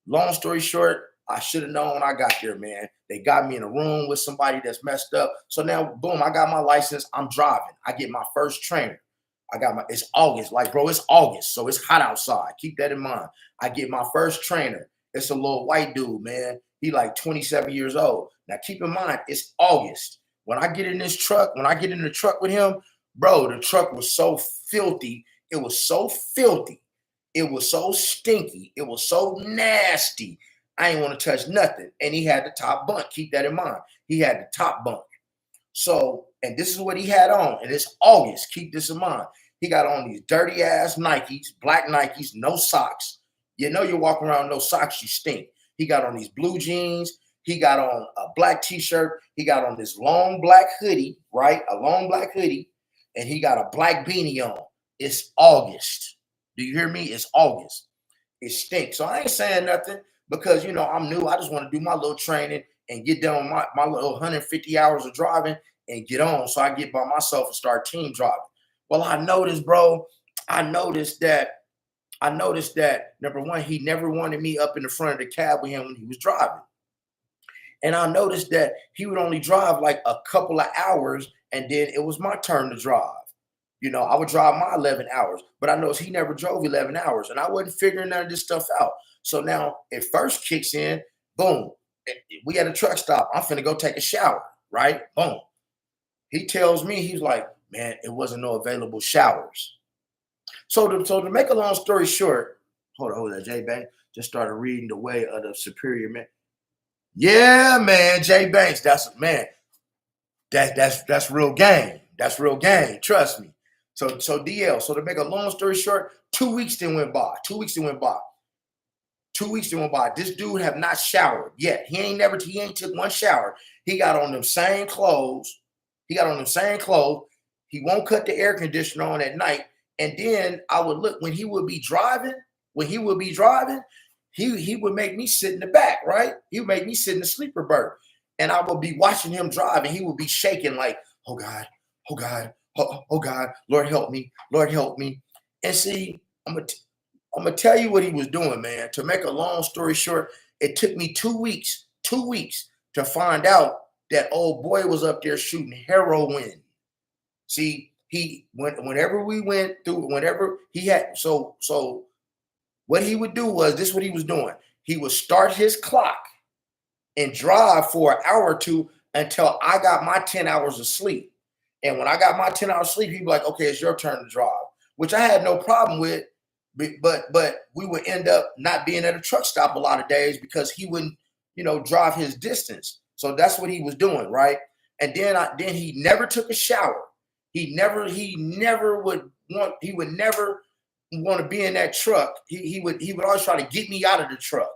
Long story short, I should have known when I got there, man. They got me in a room with somebody that's messed up. So now, boom, I got my license. I'm driving. I get my first trainer. It's August. Like, bro, it's August. So it's hot outside. Keep that in mind. I get my first trainer. It's a little white dude, man. He like 27 years old. Now, keep in mind, it's August. When I get in this truck, when I get in the truck with him, bro, the truck was so filthy. It was so filthy. It was so stinky. It was so nasty. I ain't want to touch nothing. And he had the top bunk. Keep that in mind. He had the top bunk. So, and this is what he had on. And it's August. Keep this in mind. He got on these dirty ass Nikes, black Nikes, no socks. You know, you walk around no socks, you stink. He got on these blue jeans. He got on a black t-shirt. He got on this long black hoodie, right? A long black hoodie. And he got a black beanie on. It's August. Do you hear me? It's August. It stinks. So I ain't saying nothing because, you know, I'm new. I just want to do my little training and get done with my little 150 hours of driving and get on. So I get by myself and start team driving. Well, I noticed, bro, I noticed that, number one, he never wanted me up in the front of the cab with him when he was driving. And I noticed that he would only drive like a couple of hours, and then it was my turn to drive. You know, I would drive my 11 hours, but I noticed he never drove 11 hours, and I wasn't figuring none of this stuff out. So now it first kicks in, boom, we at a truck stop. I'm finna go take a shower, right? Boom. He tells me, he's like, man, it wasn't no available showers. So to make a long story short, hold on, Jay Banks just started reading the way of the superior man. Yeah, man, Jay Banks, that's real game. That's real game. Trust me. So DL. So to make a long story short, 2 weeks then went by. 2 weeks then went by. 2 weeks then went by. This dude have not showered yet. He ain't took one shower. He got on them same clothes. He won't cut the air conditioner on at night. And then I would look when he would be driving. He would make me sit in the back, right? He would make me sit in the sleeper berth. And I would be watching him drive, and he would be shaking like, oh God, oh God, oh God, Lord help me, Lord help me. And see, I'm gonna tell you what he was doing, man. To make a long story short, it took me 2 weeks to find out that old boy was up there shooting heroin. See, whenever we went through, whenever he had, so what he would do was, this is what he was doing. He would start his clock and drive for an hour or two until I got my 10 hours of sleep. And when I got my 10 hours of sleep, he'd be like, okay, it's your turn to drive, which I had no problem with. But we would end up not being at a truck stop a lot of days because he wouldn't, drive his distance. So that's what he was doing, right? And then he never took a shower. He would never want to be in that truck. He would always try to get me out of the truck.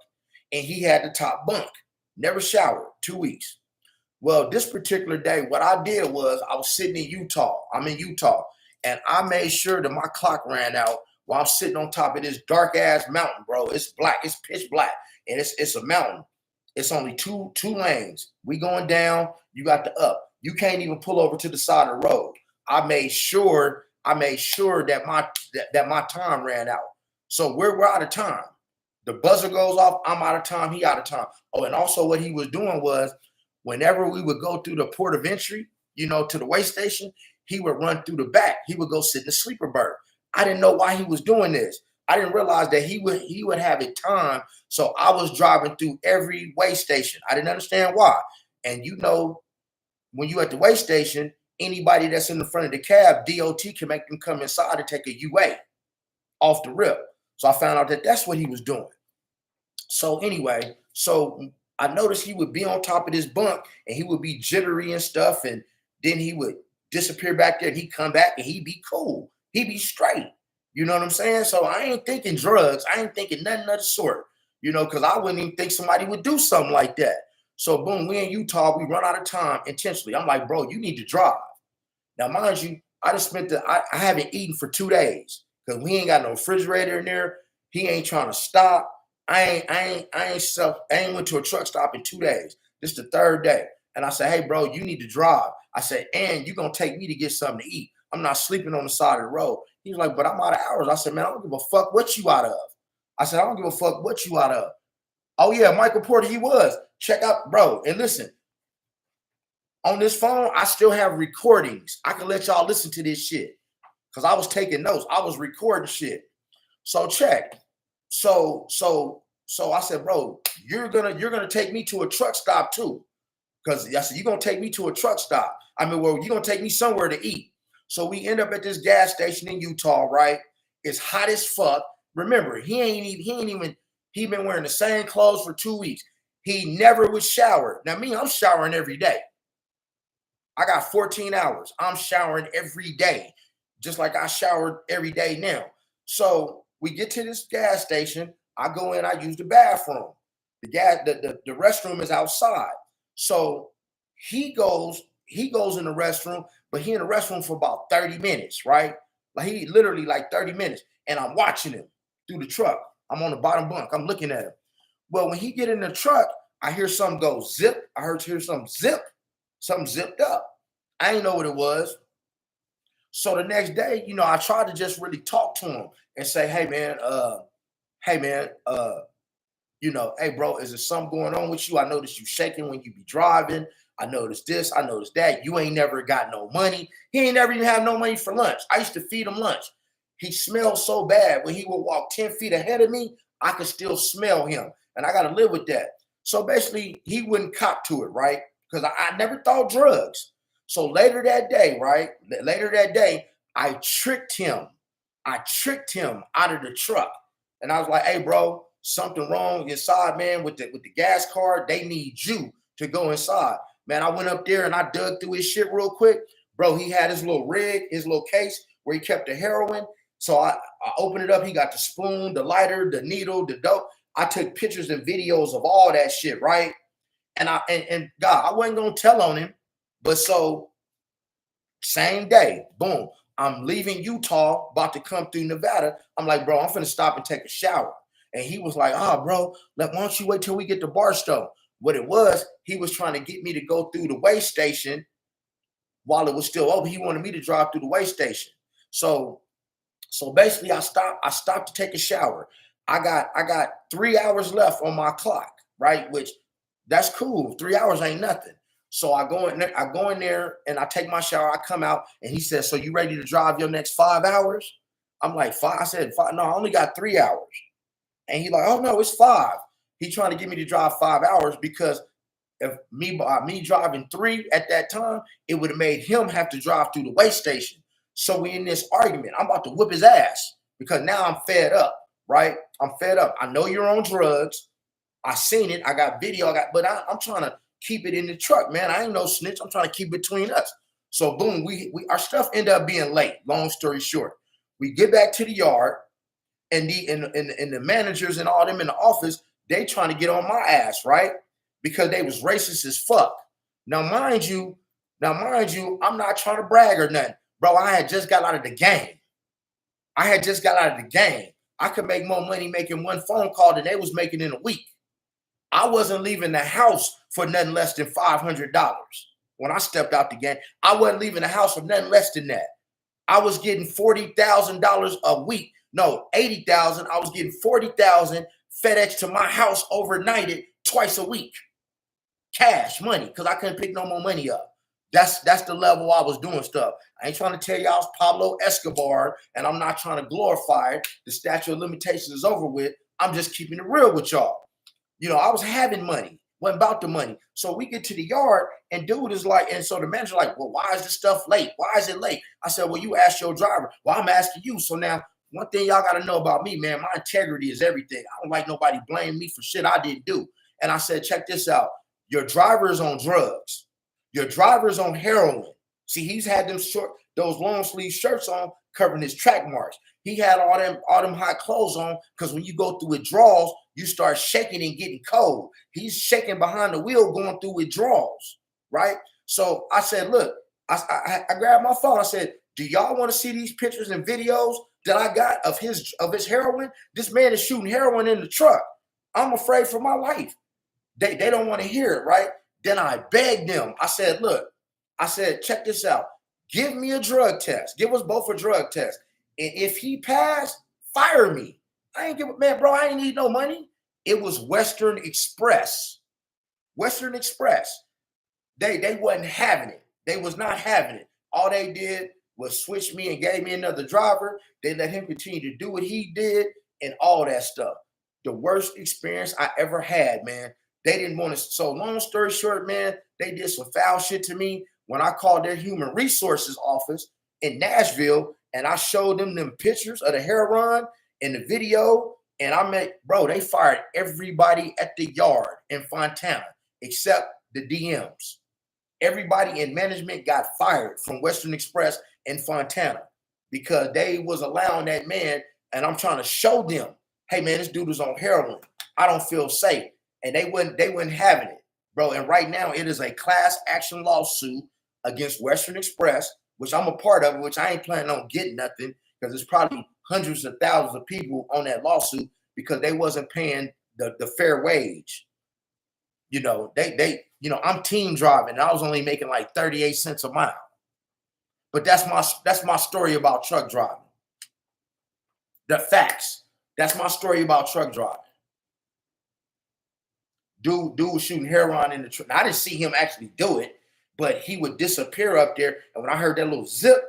And he had the top bunk. Never showered. 2 weeks. Well, this particular day, what I did was I was sitting in Utah. I'm in Utah. And I made sure that my clock ran out while I'm sitting on top of this dark ass mountain, bro. It's black. It's pitch black. And it's a mountain. It's only two lanes. We going down. You got the up. You can't even pull over to the side of the road. I made sure that my time ran out. So we're out of time. The buzzer goes off. I'm out of time. He out of time. Oh, and also what he was doing was, whenever we would go through the port of entry, to the way station, he would run through the back. He would go sit in the sleeper berth. I didn't know why he was doing this. I didn't realize that he would have it timed. So I was driving through every way station. I didn't understand why. And when you at the way station, anybody that's in the front of the cab, DOT can make them come inside and take a UA off the rip. So I found out that that's what he was doing. So anyway, I noticed he would be on top of this bunk and he would be jittery and stuff. And then he would disappear back there and he'd come back and he'd be cool. He'd be straight. You know what I'm saying? So I ain't thinking drugs. I ain't thinking nothing of the sort, because I wouldn't even think somebody would do something like that. So boom, we in Utah, we run out of time intentionally. I'm like, bro, you need to drive. Now, mind you, I haven't eaten for 2 days because we ain't got no refrigerator in there. He ain't trying to stop. I ain't went to a truck stop in 2 days. This is the third day. And I said, hey, bro, you need to drive. I said, and you're going to take me to get something to eat. I'm not sleeping on the side of the road. He was like, but I'm out of hours. I said, man, I don't give a fuck what you out of. I said, I don't give a fuck what you out of. Oh yeah, Michael Porter, he was. Check out, bro. And listen, on this phone, I still have recordings. I can let y'all listen to this shit. Cause I was taking notes. I was recording shit. So check. So I said, bro, you're gonna take me to a truck stop too. Cause I said, you're gonna take me to a truck stop. I mean, well, you're gonna take me somewhere to eat. So we end up at this gas station in Utah, right? It's hot as fuck. Remember, he been wearing the same clothes for 2 weeks. He never would shower. Now, me, I'm showering every day. I got 14 hours. I'm showering every day, just like I showered every day now. So we get to this gas station. I go in, I use the bathroom. The restroom is outside. So he goes in the restroom, but he in the restroom for about 30 minutes, right? Like he literally like 30 minutes. And I'm watching him through the truck. I'm on the bottom bunk. I'm looking at him. Well, when he get in the truck, I hear something go zip. I hear something zip. Something zipped up. I didn't know what it was. So the next day, I tried to just really talk to him and say, hey man, hey bro, is there something going on with you? I noticed you shaking when you be driving. I noticed this, I noticed that. You ain't never got no money. He ain't never even have no money for lunch. I used to feed him lunch. He smelled so bad when he would walk 10 feet ahead of me, I could still smell him. And I got to live with that. So basically, he wouldn't cop to it, right? Because I never thought drugs. So later that day, I tricked him. I tricked him out of the truck. And I was like, hey, bro, something wrong inside, man, with the gas card. They need you to go inside. Man, I went up there and I dug through his shit real quick. Bro, he had his little rig, his little case where he kept the heroin. So I opened it up. He got the spoon, the lighter, the needle, the dope. I took pictures and videos of all that shit, right? And God, I wasn't gonna tell on him, but so same day, boom, I'm leaving Utah, about to come through Nevada. I'm like, bro, I'm finna stop and take a shower. And he was like, bro, why don't you wait till we get to Barstow? What it was, he was trying to get me to go through the way station while it was still open. He wanted me to drive through the way station. So basically I stopped to take a shower. I got 3 hours left on my clock, right? Which that's cool. 3 hours ain't nothing. So I go in there and I take my shower. I come out and he says, so you ready to drive your next 5 hours? I'm like, 5? I said, 5? No, I only got 3 hours. And he's like, oh no, it's 5. He trying to get me to drive 5 hours because if me driving 3 at that time, it would have made him have to drive through the way station. So we in this argument. I'm about to whip his ass because now I'm fed up, right? I'm fed up. I know you're on drugs. I seen it. I got video. But I'm trying to keep it in the truck, man. I ain't no snitch. I'm trying to keep it between us. So boom, our stuff ended up being late. Long story short, we get back to the yard, and the managers and all them in the office, they trying to get on my ass, right? Because they was racist as fuck. Now, mind you, I'm not trying to brag or nothing. Bro, I had just got out of the game. I could make more money making one phone call than they was making in a week. I wasn't leaving the house for nothing less than $500. When I stepped out the game, I wasn't leaving the house for nothing less than that. I was getting $40,000 a week. No, $80,000. I was getting $40,000 FedEx to my house overnighted twice a week. Cash money, because I couldn't pick no more money up. That's the level I was doing stuff. I ain't trying to tell y'all it's Pablo Escobar, and I'm not trying to glorify it. The statute of limitations is over with. I'm just keeping it real with y'all. I was having money, wasn't about the money. So we get to the yard, and dude is like, and so the manager like, well, why is this stuff late? Why is it late? I said, well, you asked your driver. Well, I'm asking you. So now, one thing y'all got to know about me, man, my integrity is everything. I don't like nobody blaming me for shit I didn't do. And I said, check this out. Your driver is on drugs. Your driver's on heroin. See, he's had those long sleeve shirts on covering his track marks. He had all them hot clothes on because when you go through withdrawals, you start shaking and getting cold. He's shaking behind the wheel going through withdrawals, right? So I said, look, I grabbed my phone. I said, do y'all want to see these pictures and videos that I got of his heroin? This man is shooting heroin in the truck. I'm afraid for my life. They don't want to hear it, right? Then I begged them. I said, look, check this out. Give me a drug test. Give us both a drug test. And if he passed, fire me. I ain't give a man, bro. I ain't need no money. It was Western Express. Western Express. They wasn't having it. They was not having it. All they did was switch me and gave me another driver. They let him continue to do what he did and all that stuff. The worst experience I ever had, man. They didn't want to. So long story short, man, they did some foul shit to me when I called their human resources office in Nashville and I showed them pictures of the heroin and the video. And I met, bro, they fired everybody at the yard in Fontana except the DMs. Everybody in management got fired from Western Express in Fontana because they was allowing that man. And I'm trying to show them, hey man, this dude is on heroin. I don't feel safe. And they wouldn't having it, bro. And right now it is a class action lawsuit against Western Express, which I'm a part of, which I ain't planning on getting nothing because there's probably hundreds of thousands of people on that lawsuit because they wasn't paying the fair wage. You know, I'm team driving and I was only making like 38 cents a mile. But that's my story about truck driving. The facts. That's my story about truck driving. Dude was shooting heroin in the truck. I didn't see him actually do it, but he would disappear up there. And when I heard that little zip,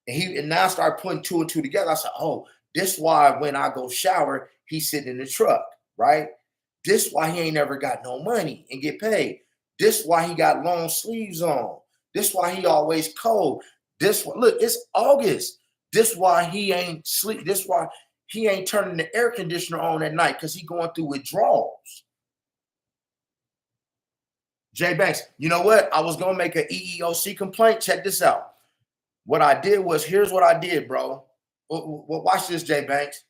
and now I started putting two and two together, I said, oh, this why when I go shower, he's sitting in the truck, right? This why he ain't never got no money and get paid. This why he got long sleeves on. This why he always cold. This one, look, it's August. This why he ain't sleep. This why he ain't turning the air conditioner on at night because he going through withdrawals. Jay Banks, you know what? I was gonna make an EEOC complaint. Check this out. What I did was, here's what I did, bro. Watch this, Jay Banks.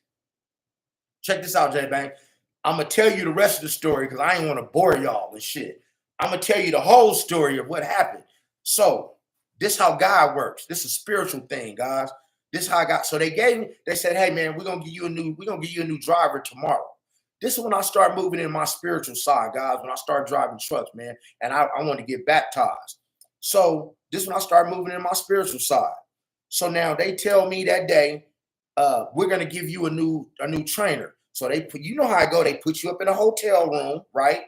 Check this out, Jay Banks. I'm gonna tell you the rest of the story because I ain't want to bore y'all with shit. I'm gonna tell you the whole story of what happened. So this how God works. This is a spiritual thing, guys. This is how I got. So they said, hey man, we're gonna give you a new driver tomorrow. This is when I start moving in my spiritual side, guys, when I start driving trucks, man, and I want to get baptized. So this is when I start moving in my spiritual side. So now they tell me that day, we're going to give you a new trainer. So they put, you know how I go, they put you up in a hotel room, right?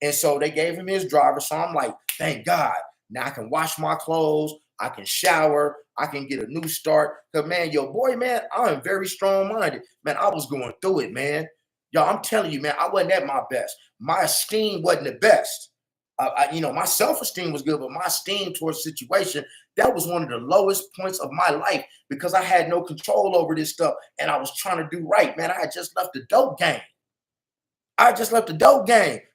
And so they gave him his driver. So I'm like, thank God. Now I can wash my clothes. I can shower. I can get a new start. Because, man, yo, boy, man, I am very strong-minded. Man, I was going through it, man. Y'all, I'm telling you, man, I wasn't at my best. My esteem wasn't the best. My self-esteem was good, but my esteem towards the situation, that was one of the lowest points of my life because I had no control over this stuff and I was trying to do right, man. I had just left the dope game.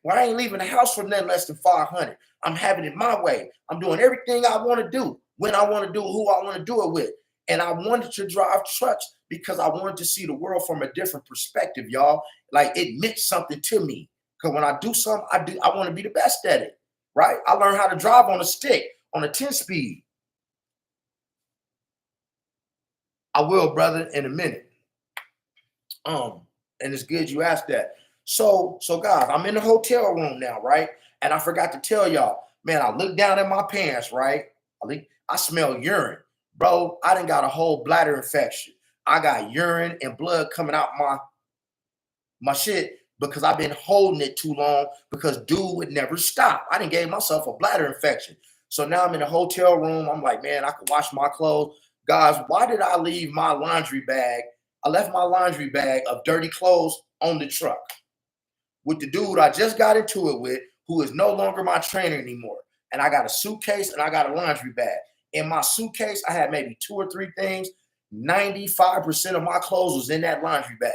Where I ain't leaving the house for nothing less than 500. I'm having it my way. I'm doing everything I want to do, when I want to do, who I want to do it with. And I wanted to drive trucks because I wanted to see the world from a different perspective, y'all. Like it meant something to me. Because when I do something, I want to be the best at it, right? I learned how to drive on a stick, on a 10-speed. I will, brother, in a minute. And it's good you asked that. So guys, I'm in the hotel room now, right? And I forgot to tell y'all, man, I looked down at my pants, right? I smell urine. Bro, I done got a whole bladder infection. I got urine and blood coming out my shit because I've been holding it too long because dude would never stop. I done gave myself a bladder infection. So now I'm in a hotel room. I'm like, man, I can wash my clothes. Guys, why did I leave my laundry bag? I left my laundry bag of dirty clothes on the truck with the dude I just got into it with, who is no longer my trainer anymore. And I got a suitcase and I got a laundry bag. In my suitcase, I had maybe 2 or 3 things. 95% of my clothes was in that laundry bag.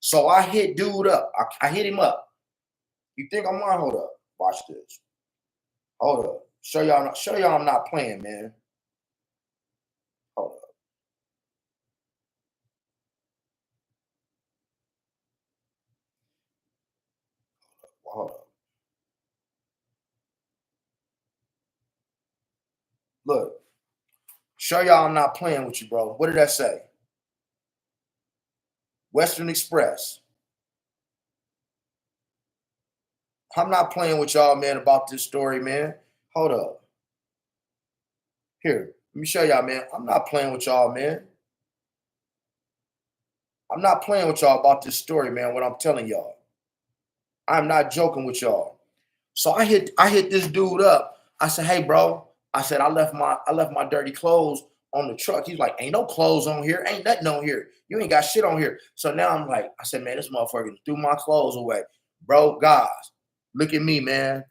So I hit dude up. I hit him up. You think I'm lying? Hold up. Watch this. Hold up. Show y'all I'm not playing, man. Hold up. Hold up. Look. Show y'all I'm not playing with you, bro. What did that say? Western Express. I'm not playing with y'all, man, about this story, man. Hold up. Here, let me show y'all, man. I'm not playing with y'all, man. I'm not playing with y'all about this story, man, what I'm telling y'all. I'm not joking with y'all. So I hit this dude up. I said, hey, bro. I said, I left my dirty clothes on the truck. He's like, ain't no clothes on here. Ain't nothing on here. You ain't got shit on here. So now I'm like, I said, man, this motherfucker threw my clothes away. Bro, guys, look at me, man.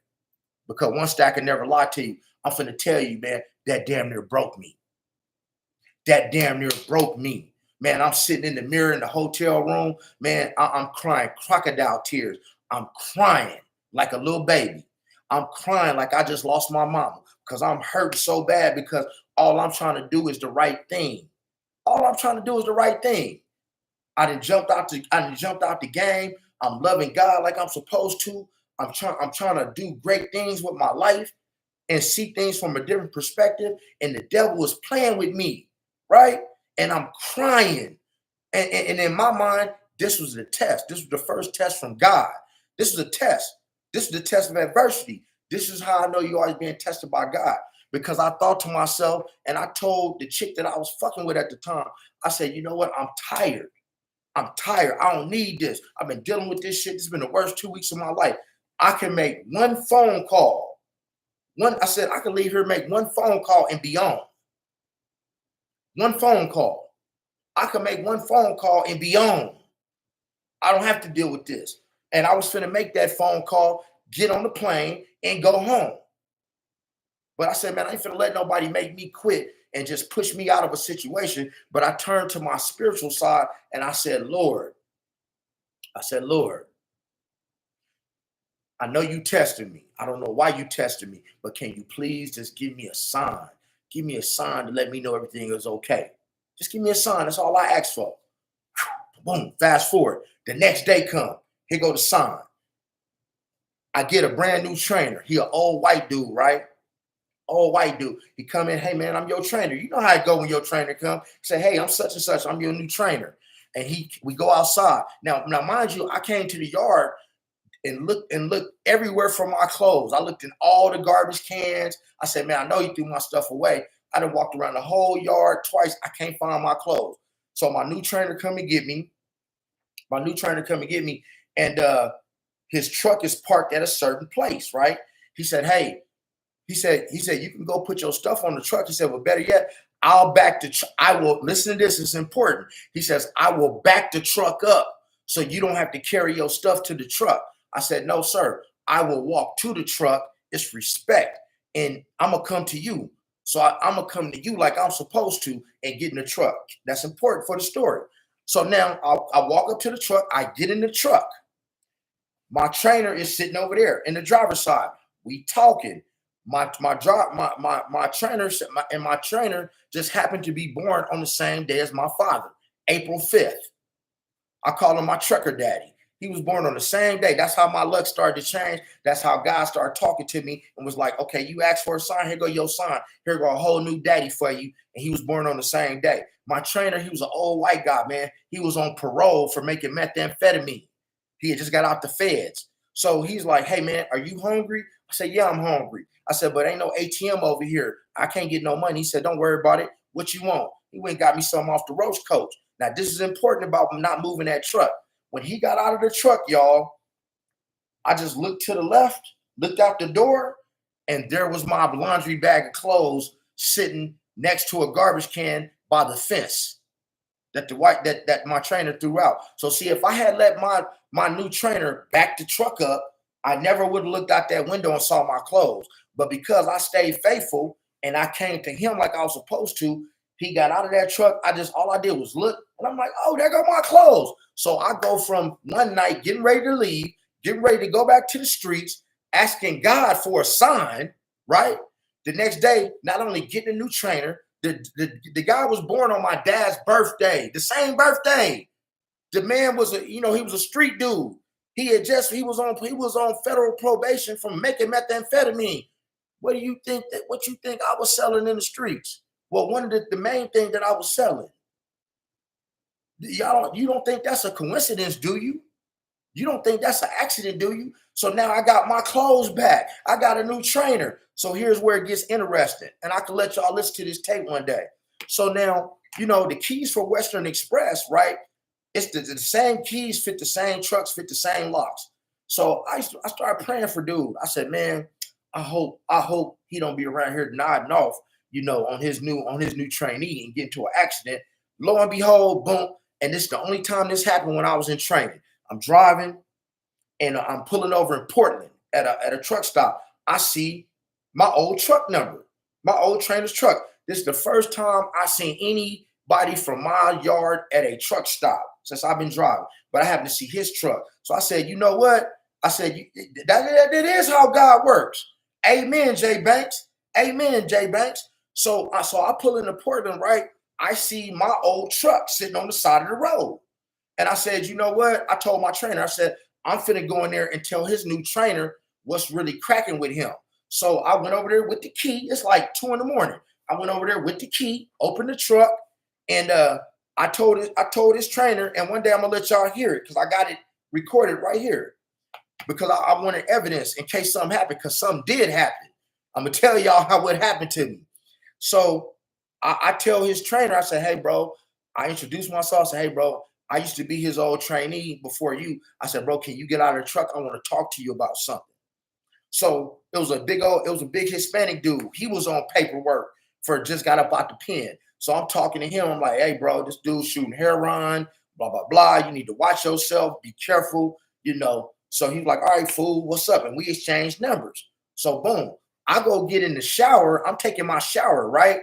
Because one stack can never lie to you. I'm finna tell you, man, that damn near broke me. That damn near broke me. Man, I'm sitting in the mirror in the hotel room. Man, I'm crying crocodile tears. I'm crying like a little baby. I'm crying like I just lost my mama because I'm hurt so bad because all I'm trying to do is the right thing. All I'm trying to do is the right thing. I done jumped out the game. I'm loving God like I'm supposed to. I'm trying to do great things with my life and see things from a different perspective. And the devil is playing with me, right? And I'm crying. And in my mind, this was the test. This was the first test from God. This was a test. This is the test of adversity. This is how I know you're always being tested by God. Because I thought to myself, and I told the chick that I was fucking with at the time, I said, you know what? I'm tired. I'm tired. I don't need this. I've been dealing with this shit. This has been the worst 2 weeks of my life. I can make one phone call. I said, I can leave here, make one phone call and be on. One phone call. I can make one phone call and be on. I don't have to deal with this. And I was finna make that phone call, get on the plane, and go home. But I said, man, I ain't finna let nobody make me quit and just push me out of a situation. But I turned to my spiritual side and I said, Lord, I know you tested me. I don't know why you tested me, but can you please just give me a sign? Give me a sign to let me know everything is okay. Just give me a sign. That's all I ask for. Boom, fast forward. The next day come. Here go the sign. I get a brand new trainer. He an old white dude, right? Old white dude. He come in, hey man, I'm your trainer. You know how it go when your trainer come. He say, hey, I'm such and such. I'm your new trainer. And we go outside. Now, mind you, I came to the yard and looked everywhere for my clothes. I looked in all the garbage cans. I said, man, I know you threw my stuff away. I done walked around the whole yard twice. I can't find my clothes. So my new trainer come and get me. And his truck is parked at a certain place, right? He said, hey, he said, you can go put your stuff on the truck. He said, well, better yet, I'll back the I will, listen to this, it's important. He says, I will back the truck up so you don't have to carry your stuff to the truck. I said, no, sir, I will walk to the truck. It's respect. And I'm going to come to you. So I'm going to come to you like I'm supposed to and get in the truck. That's important for the story. So now I walk up to the truck. I get in the truck. My trainer is sitting over there in the driver's side. We talking. My trainer just happened to be born on the same day as my father, April 5th. I call him my trucker daddy. He was born on the same day. That's how my luck started to change. That's how God started talking to me and was like, okay, you asked for a sign. Here go your sign. Here go a whole new daddy for you. And he was born on the same day. My trainer, he was an old white guy, man. He was on parole for making methamphetamine. He had just got out the feds. So he's like, hey, man, are you hungry? I said, yeah, I'm hungry. I said, but ain't no ATM over here. I can't get no money. He said, don't worry about it. What you want? He went and got me something off the roach coach. Now, this is important about not moving that truck. When he got out of the truck, y'all, I just looked to the left, looked out the door, and there was my laundry bag of clothes sitting next to a garbage can by the fence that my trainer threw out. So see, if I had let my new trainer back the truck up, I never would have looked out that window and saw my clothes. But because I stayed faithful and I came to him like I was supposed to, he got out of that truck. All I did was look, and I'm like, oh, there go my clothes. So I go from one night getting ready to leave, getting ready to go back to the streets, asking God for a sign, right? The next day, not only getting a new trainer, the guy was born on my dad's birthday, the same birthday. The man was he was a street dude. He was on federal probation from making methamphetamine. What you think I was selling in the streets? Well, one of the main thing that I was selling. You don't think that's a coincidence, do you? You don't think that's an accident, do you? So now I got my clothes back. I got a new trainer. So here's where it gets interesting. And I can let y'all listen to this tape one day. So now, the keys for Western Express, right? It's the same keys fit the same trucks, fit the same locks. So I started praying for dude. I said, man, I hope he don't be around here nodding off, on his new trainee and get into an accident. Lo and behold, boom. And this is the only time this happened when I was in training. I'm driving and I'm pulling over in Portland at a truck stop. I see my old truck number, my old trainer's truck. This is the first time I seen anybody from my yard at a truck stop since I've been driving. But I happened to see his truck. So I said, you know what? I said, that is how God works. Amen, Jay Banks. Amen, Jay Banks. So I pull into Portland, right? I see my old truck sitting on the side of the road. And I said, you know what? I told my trainer, I said, I'm finna go in there and tell his new trainer what's really cracking with him. So I went over there with the key. It's like 2 a.m. I went over there with the key, opened the truck, and I told his trainer, and one day I'm gonna let y'all hear it because I got it recorded right here. Because I wanted evidence in case something happened, because something did happen. I'm gonna tell y'all what happened to me. So I tell his trainer, I said, hey, bro, I introduced myself. I said, hey, bro, I used to be his old trainee before you. I said, bro, can you get out of the truck? I want to talk to you about something. So it was a big Hispanic dude. He was on paperwork for just got up out the pen. So I'm talking to him. I'm like, hey, bro, this dude's shooting heroin, blah, blah, blah. You need to watch yourself. Be careful, So he's like, all right, fool, what's up? And we exchanged numbers. So boom, I go get in the shower. I'm taking my shower, right?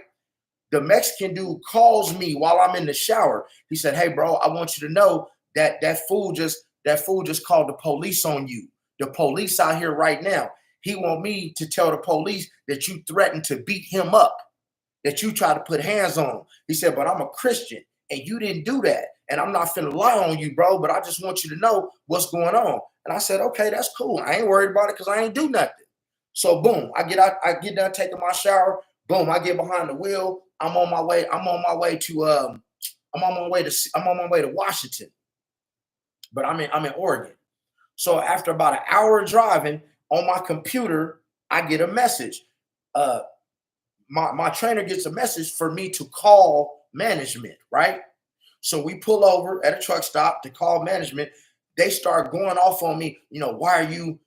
The Mexican dude calls me while I'm in the shower. He said, hey, bro, I want you to know that fool just called the police on you. The police out here right now. He want me to tell the police that you threatened to beat him up, that you try to put hands on him. He said, but I'm a Christian and you didn't do that. And I'm not finna lie on you, bro, but I just want you to know what's going on. And I said, okay, that's cool. I ain't worried about it because I ain't do nothing. So boom, I get done taking my shower. Boom, I get behind the wheel. I'm on my way to Washington. But I'm in Oregon. So after about an hour driving on my computer, I get a message. My trainer gets a message for me to call management, right? So we pull over at a truck stop to call management. They start going off on me. Why are you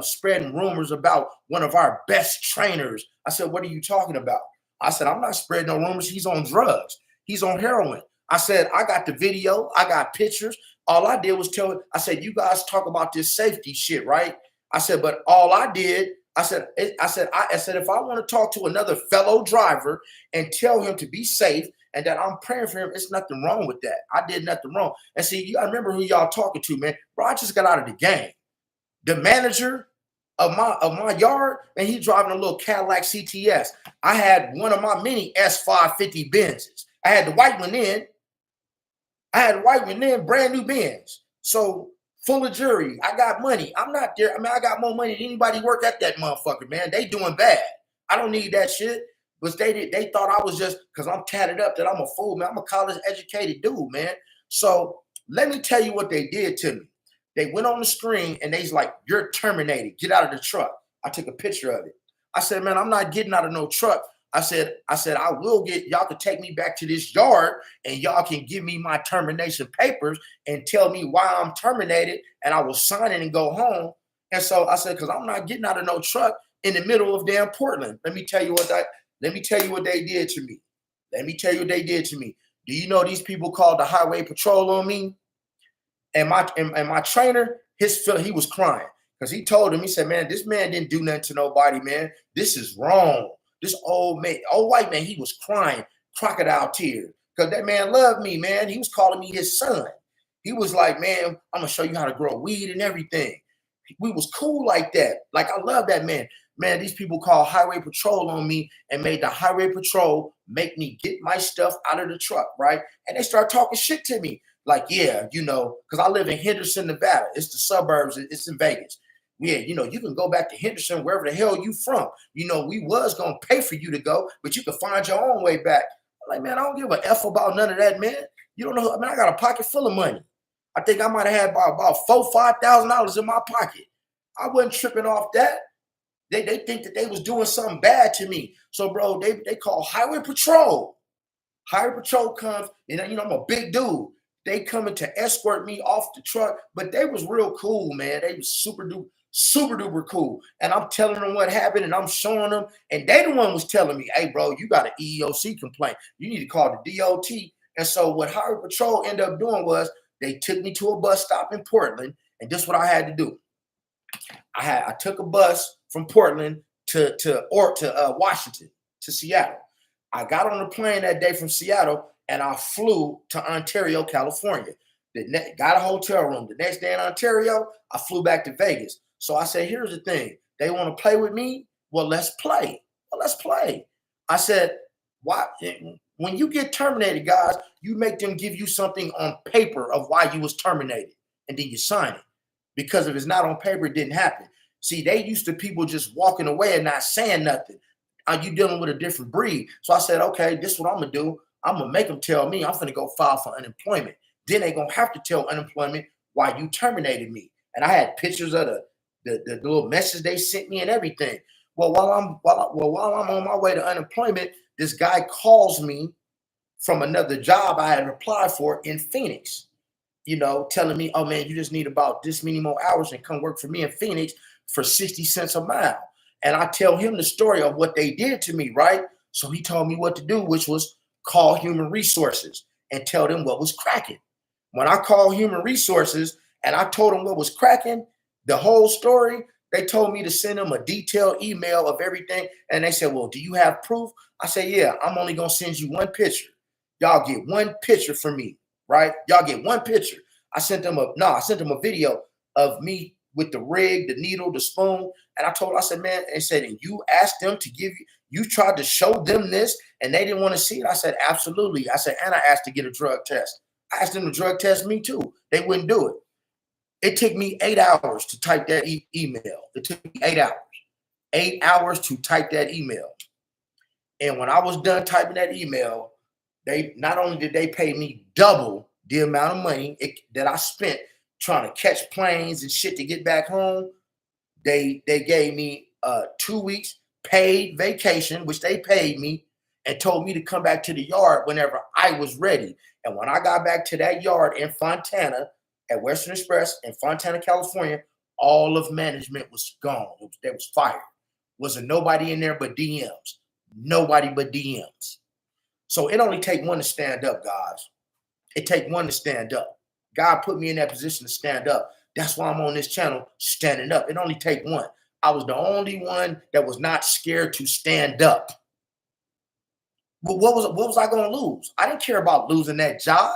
spreading rumors about one of our best trainers? I said, what are you talking about? I said, I'm not spreading no rumors. He's on drugs. He's on heroin. I said, I got the video. I got pictures. All I did was I said, you guys talk about this safety shit, right? I said, but all I did, I said, if I want to talk to another fellow driver and tell him to be safe and that I'm praying for him, it's nothing wrong with that. I did nothing wrong. And see, I remember who y'all talking to, man. Bro, I just got out of the game. The manager of my yard, and he driving a little Cadillac CTS. I had one of my many S550 Benzes. I had the white one in. Brand new Benz. So full of jewelry. I got money. I'm not there. I mean, I got more money than anybody work at that motherfucker, man. They doing bad. I don't need that shit. But they thought I was just because I'm tatted up that I'm a fool, man. I'm a college educated dude, man. So let me tell you what they did to me. They went on the screen and they's like, you're terminated. Get out of the truck. I took a picture of it. I said, man, I'm not getting out of no truck. I said, I will y'all can take me back to this yard and y'all can give me my termination papers and tell me why I'm terminated and I will sign it and go home. And so I said, because I'm not getting out of no truck in the middle of damn Portland. Let me tell you what they did to me. Do you know these people called the highway patrol on me? And my trainer, he was crying because he told him, he said, man, this man didn't do nothing to nobody, man. This is wrong. This old white man, he was crying, crocodile tears, because that man loved me, man. He was calling me his son. He was like, man, I'm going to show you how to grow weed and everything. We was cool like that. Like, I love that man. Man, these people called highway patrol on me and made the highway patrol make me get my stuff out of the truck, right? And they start talking shit to me. Like, yeah, because I live in Henderson, Nevada. It's the suburbs. It's in Vegas. Yeah, you can go back to Henderson, wherever the hell you from. We was going to pay for you to go, but you can find your own way back. I'm like, man, I don't give a F about none of that, man. You don't know. I mean, I got a pocket full of money. I think I might have had about $4,000-$5,000 in my pocket. I wasn't tripping off that. They think that they was doing something bad to me. So, bro, they call highway patrol. Highway patrol comes, and I'm a big dude. They coming to escort me off the truck, but they was real cool, man. They was super duper cool. And I'm telling them what happened, and I'm showing them, and they the one was telling me, "Hey, bro, you got an EEOC complaint. You need to call the DOT." And so what Highway Patrol ended up doing was they took me to a bus stop in Portland, and this is what I had to do. I took a bus from Portland to Washington, to Seattle. I got on a plane that day from Seattle, and I flew to Ontario, California. Got a hotel room. The next day in Ontario, I flew back to Vegas. So I said, here's the thing. They want to play with me? Well, let's play. Well, let's play. I said, why? When you get terminated, guys, you make them give you something on paper of why you was terminated, and then you sign it. Because if it's not on paper, it didn't happen. See, they used to people just walking away and not saying nothing. Are you dealing with a different breed? So I said, okay, this is what I'm going to do. I'm going to make them tell me I'm going to go file for unemployment. Then they're going to have to tell unemployment why you terminated me. And I had pictures of the little message they sent me and everything. Well, while I'm on my way to unemployment, this guy calls me from another job I had applied for in Phoenix, telling me, oh man, you just need about this many more hours and come work for me in Phoenix for 60 cents a mile. And I tell him the story of what they did to me, right? So he told me what to do, which was call human resources and tell them what was cracking. When I called human resources and I told them what was cracking, the whole story, they told me to send them a detailed email of everything. And they said, well, do you have proof? I said, yeah, I'm only going to send you one picture. Y'all get one picture from me, right? Y'all get one picture. I sent them a video of me with the rig, the needle, the spoon. And I said, man, and said, and you asked them to give you tried to show them this and they didn't want to see it. I said, absolutely. I said, and I asked to get a drug test. I asked them to drug test me too. They wouldn't do it. It took me 8 hours to type that email. It took me 8 hours. 8 hours to type that email. And when I was done typing that email, they not only did they pay me double the amount of money that I spent trying to catch planes and shit to get back home, they gave me 2 weeks paid vacation, which they paid me, and told me to come back to the yard whenever I was ready. And when I got back to that yard in Fontana at Western Express in Fontana, California, all of management was gone. They was fired. Wasn't nobody in there but DMs. Nobody but DMs. So it only take one to stand up, guys. It take one to stand up. God put me in that position to stand up. That's why I'm on this channel standing up. It only take one. I was the only one that was not scared to stand up. But what was I going to lose? I didn't care about losing that job.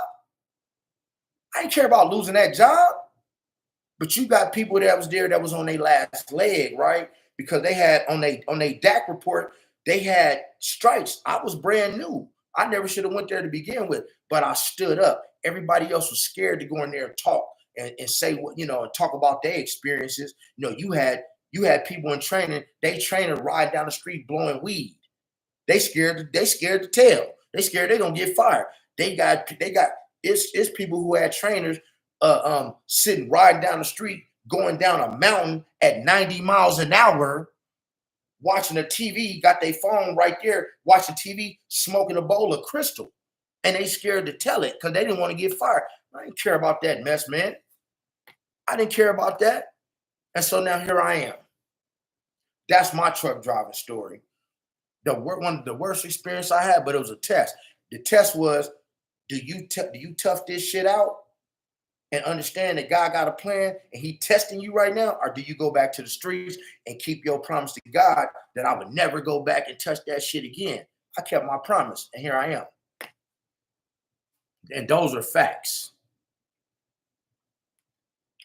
But you got people that was there that was on their last leg, right? Because they had on their DAC report, they had strikes. I was brand new. I never should have went there to begin with, but I stood up. Everybody else was scared to go in there and talk and say what, and talk about their experiences. You had people in training, they train and ride down the street blowing weed. They scared to tell. They scared they're gonna get fired. It's people who had trainers sitting riding down the street, going down a mountain at 90 miles an hour, watching a TV, got their phone right there, watching TV, smoking a bowl of Crystal. And they scared to tell it because they didn't want to get fired. I didn't care about that mess, man. I didn't care about that. And so now here I am. That's my truck driving story. One of the worst experience I had, but it was a test. The test was, do you tough this shit out and understand that God got a plan and he testing you right now? Or do you go back to the streets and keep your promise to God that I would never go back and touch that shit again? I kept my promise and here I am. And those are facts.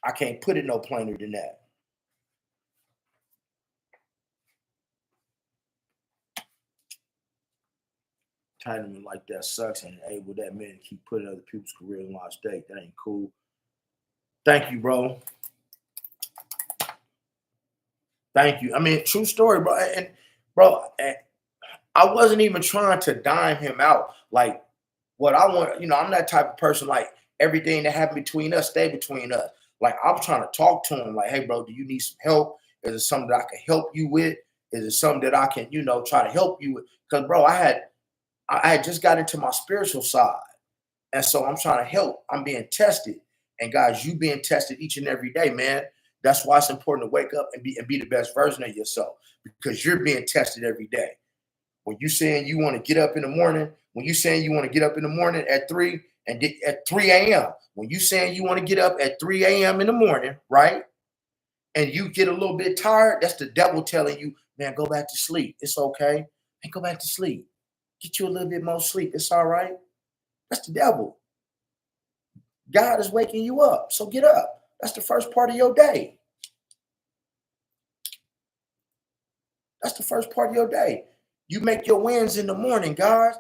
I can't put it no plainer than that. Entitlement like that sucks and enable that man to keep putting other people's careers on stake. That ain't cool. Thank you, bro. Thank you. I mean, true story, bro. And bro, I wasn't even trying to dime him out. Like what I want, I'm that type of person. Like everything that happened between us, stay between us. Like I'm trying to talk to him. Like, hey, bro, do you need some help? Is it something that I can help you with? Is it something that I can, try to help you with? Because, bro, I had just got into my spiritual side. And so I'm trying to help. I'm being tested. And guys, you being tested each and every day, man. That's why it's important to wake up and be the best version of yourself, because you're being tested every day. When you saying you want to get up in the morning, when you saying you want to get up in the morning at 3 and at 3 a.m., when you saying you want to get up at 3 a.m. in the morning, right? And you get a little bit tired, that's the devil telling you, man, go back to sleep. It's okay. And go back to sleep. Get you a little bit more sleep. It's all right. That's the devil. God is waking you up. So get up. That's the first part of your day. That's the first part of your day. You make your wins in the morning, guys.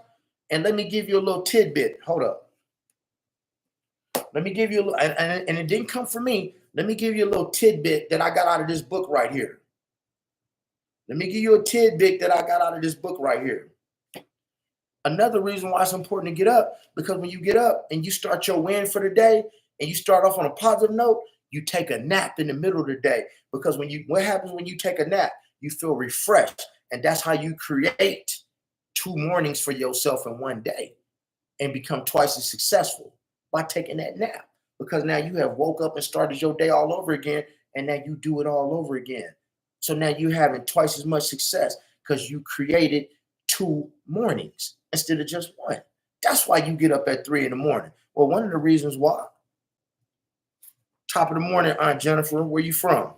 And let me give you a little tidbit. Hold up. Let me give you a little, and it didn't come from me. Let me give you a little tidbit that I got out of this book right here. Let me give you a tidbit that I got out of this book right here. Another reason why it's important to get up, because when you get up and you start your win for the day and you start off on a positive note, you take a nap in the middle of the day. Because what happens when you take a nap? You feel refreshed. And that's how you create 2 mornings for yourself in one day and become twice as successful, by taking that nap. Because now you have woke up and started your day all over again, and now you do it all over again. So now you're having twice as much success because you created 2 mornings instead of just one. That's why you get up at 3 in the morning. Well, one of the reasons why. Top of the morning, Aunt Jennifer, where you from?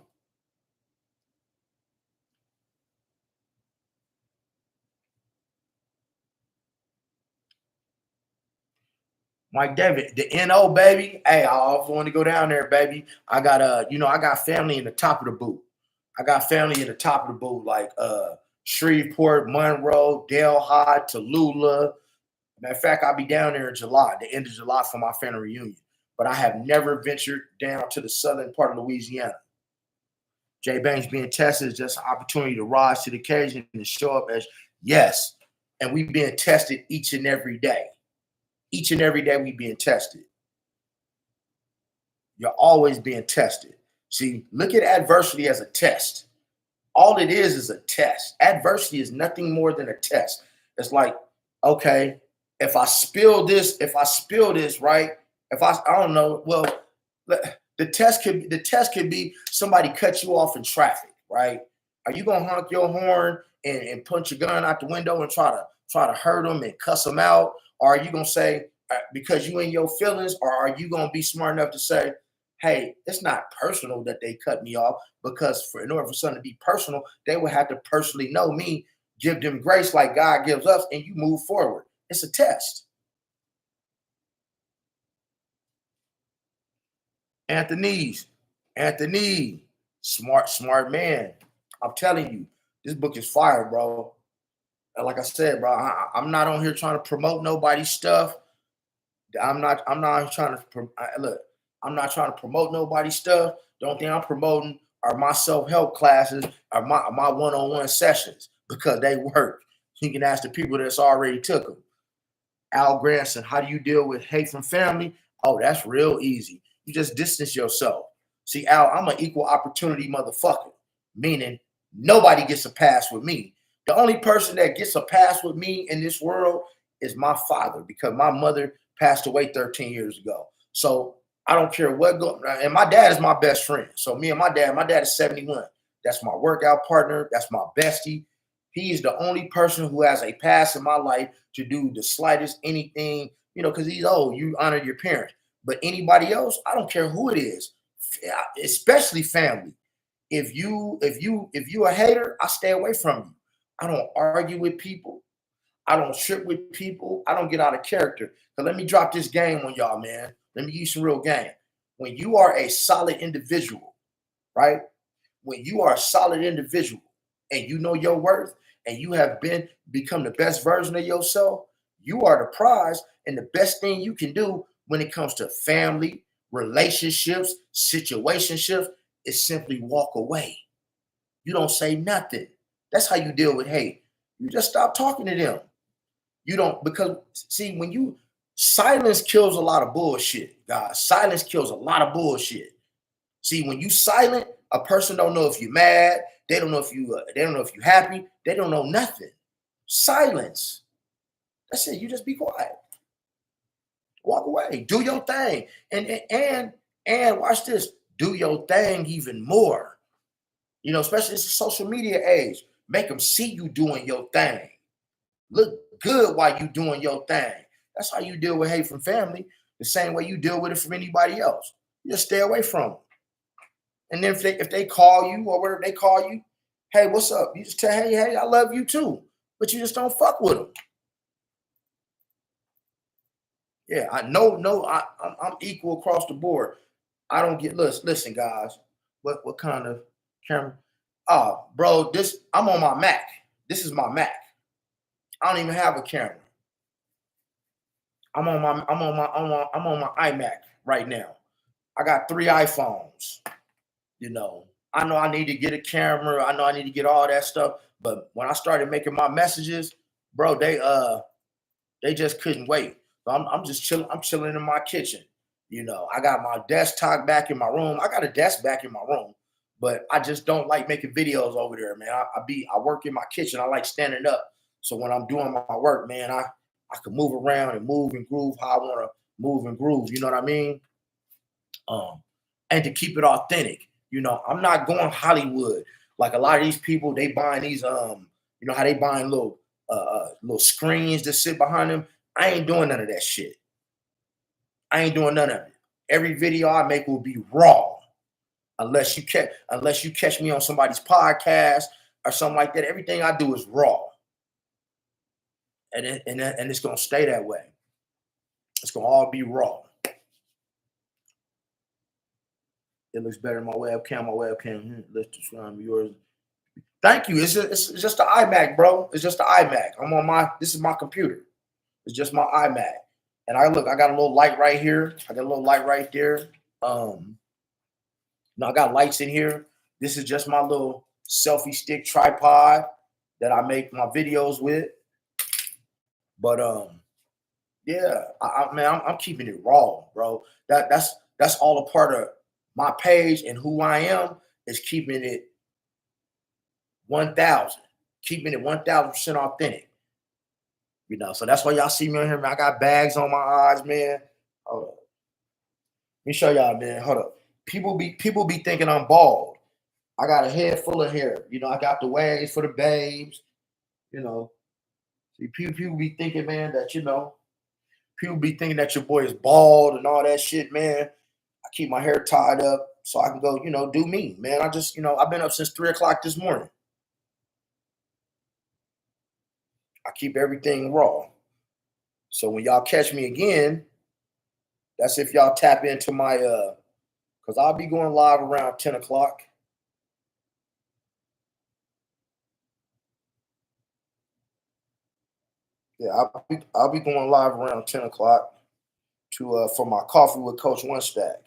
Mike David, the NO, baby. Hey, I also want to go down there, baby. I got I got family in the top of the boot. I got family in the top of the boot, like Shreveport, Monroe, Delhi, Tallulah. Matter of fact, I'll be down there in July, the end of July, for my family reunion. But I have never ventured down to the southern part of Louisiana. Jay Banks being tested is just an opportunity to rise to the occasion and show up as yes. And we being tested each and every day. Each and every day we being tested. You're always being tested. See, look at adversity as a test. All it is a test. Adversity is nothing more than a test. It's like, okay, if I spill this, right? I don't know, well, the test could be somebody cut you off in traffic, right? Are you gonna honk your horn and punch your gun out the window and try to hurt them and cuss them out? Or are you gonna say, because you in your feelings, or are you gonna be smart enough to say, hey, it's not personal that they cut me off, because in order for something to be personal, they would have to personally know me, give them grace like God gives us, and you move forward. It's a test. Anthony, smart man. I'm telling you, this book is fire, bro. And like I said, bro, I'm not on here trying to promote nobody's stuff. I'm not trying to look. I'm not trying to promote nobody's stuff. The only thing I'm promoting are my self-help classes, or my one-on-one sessions, because they work. You can ask the people that's already took them. Al Granson, how do you deal with hate from family? Oh, that's real easy. You just distance yourself. See, Al, I'm an equal opportunity motherfucker, meaning nobody gets a pass with me. The only person that gets a pass with me in this world is my father, because my mother passed away 13 years ago. So I don't care what go. And my dad is my best friend. So me and my dad is 71. That's my workout partner. That's my bestie. He is the only person who has a pass in my life to do the slightest anything, because he's old. You honor your parents. But anybody else, I don't care who it is, especially family. If you a hater, I stay away from you. I don't argue with people. I don't trip with people. I don't get out of character. So let me drop this game on y'all, man. Let me use some real game. When you are a solid individual, right? When you are a solid individual and you know your worth and you have become the best version of yourself, you are the prize. And the best thing you can do when it comes to family, relationships, situationships is simply walk away. You don't say nothing. That's how you deal with hate. You just stop talking to them. You don't, because see, silence kills a lot of bullshit, guys. Silence kills a lot of bullshit. See, when you silent, a person don't know if you're mad. They don't know if you're happy. They don't know nothing. Silence. That's it. You just be quiet. Walk away. Do your thing. And watch this. Do your thing even more. You know, especially it's a social media age. Make them see you doing your thing. Look good while you doing your thing. That's how you deal with hate from family. The same way you deal with it from anybody else. You just stay away from them. And then if they call you or whatever they call you, hey, what's up? You just tell, hey, I love you too. But you just don't fuck with them. Yeah, I know, I'm equal across the board. I don't get listen, guys. What kind of camera? Oh, bro, I'm on my Mac. This is my Mac. I don't even have a camera. I'm on my iMac right now. I got 3 iPhones. You know, I know I need to get a camera. I know I need to get all that stuff. But when I started making my messages, bro, they just couldn't wait. So I'm just chilling. I'm chilling in my kitchen. You know, I got my desktop back in my room. I got a desk back in my room, but I just don't like making videos over there, man. I work in my kitchen. I like standing up. So when I'm doing my work, man, I can move around and move and groove how I want to move and groove. You know what I mean? And to keep it authentic. You know, I'm not going Hollywood like a lot of these people. They buying these you know how they buying little screens to sit behind them. I ain't doing none of that shit. I ain't doing none of it. Every video I make will be raw, unless you catch me on somebody's podcast or something like that. Everything I do is raw, and it's gonna stay that way. It's gonna all be raw. It looks better in my webcam. My webcam. Let's describe yours. Thank you. It's just the iMac, bro. It's just the iMac. This is my computer. It's just my iMac. And I got a little light right here. I got a little light right there. I got lights in here. This is just my little selfie stick tripod that I make my videos with. But yeah, I'm keeping it raw, bro. That's all a part of my page and who I am is keeping it 1,000, keeping it 1,000% authentic. You know, so that's why y'all see me on here, man. I got bags on my eyes, man. Hold up. Let me show y'all, man. Hold up. People be thinking I'm bald. I got a head full of hair. You know, I got the waves for the babes. You know, see, people be thinking, man, that people be thinking that your boy is bald and all that shit, man. I keep my hair tied up so I can go, do me, man. I've been up since 3 o'clock this morning. I keep everything raw. So when y'all catch me again, that's if y'all tap into my because I'll be going live around 10 o'clock. Yeah, I'll be going live around 10 o'clock to for my coffee with Coach One Stack.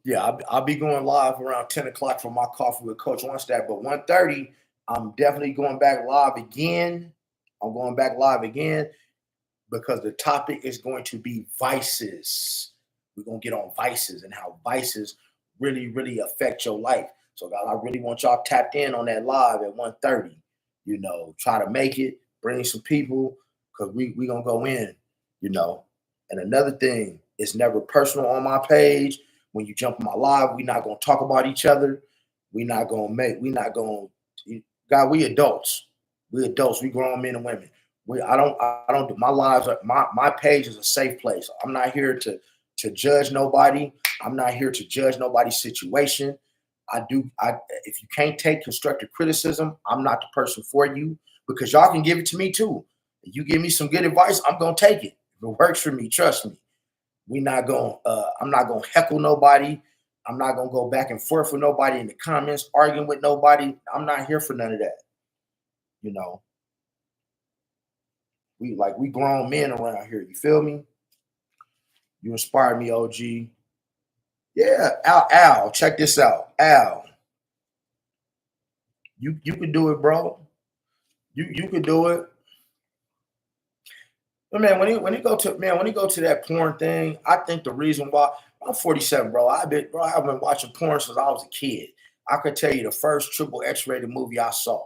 Yeah, I'll be going live around 10 o'clock for my coffee with Coach One Stack. But 1:30, I'm definitely going back live again. I'm going back live again because the topic is going to be vices. We're going to get on vices and how vices really, really affect your life. So, guys, I really want y'all tapped in on that live at 1:30. Try to make it, bring some people because we going to go in. And another thing, it's never personal on my page. When you jump on my live, we're not going to talk about each other. We adults. We adults. We grown men and women. I don't do my lives. My page is a safe place. I'm not here to judge nobody. I'm not here to judge nobody's situation. If you can't take constructive criticism, I'm not the person for you because y'all can give it to me too. If you give me some good advice, I'm gonna take it. If it works for me, trust me. I'm not gonna heckle nobody. I'm not gonna go back and forth with nobody in the comments, arguing with nobody. I'm not here for none of that. We grown men around here. You feel me? You inspire me, OG. Yeah, Al, check this out. Al, you can do it, bro. You can do it. But man, when he go to that porn thing, I think the reason why I'm 47, bro. I've been watching porn since I was a kid. I could tell you the first triple X rated movie I saw.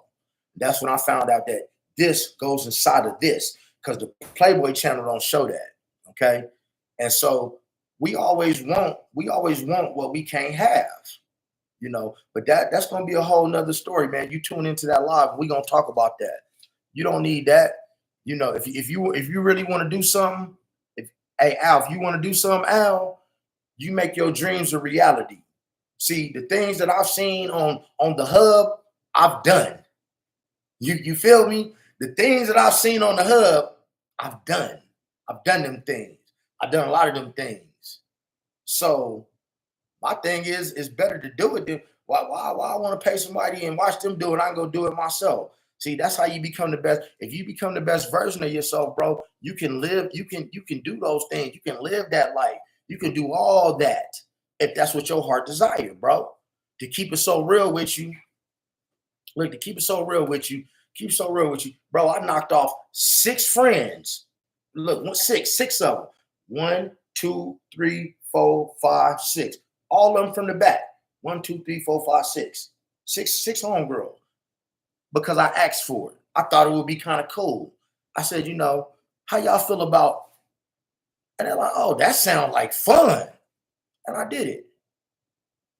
That's when I found out that this goes inside of this because the Playboy channel don't show that. Okay. And so we always want what we can't have, but that's gonna be a whole nother story, man. You tune into that live, we're gonna talk about that. You don't need that. If you really want to do something, hey Al, if you want to do something, Al, you make your dreams a reality. See, the things that I've seen on the hub, I've done. You feel me? The things that I've seen on the hub, I've done. I've done them things. I've done a lot of them things. So my thing is, it's better to do it than why I want to pay somebody and watch them do it. I can go do it myself. See, that's how you become the best. If you become the best version of yourself, bro, you can live. You can do those things. You can live that life. You can do all that if that's what your heart desire, bro. To keep it so real with you. Look, to keep it so real with you. Keep it so real with you, bro. I knocked off 6 friends. Look, six of them. 1, 2, 3, 4, 5, 6. All of them from the back. 1, 2, 3, 4, 5, 6. Six homegirls. Because I asked for it. I thought it would be kind of cool. I said, how y'all feel about? And they're like, oh, that sounds like fun. And I did it.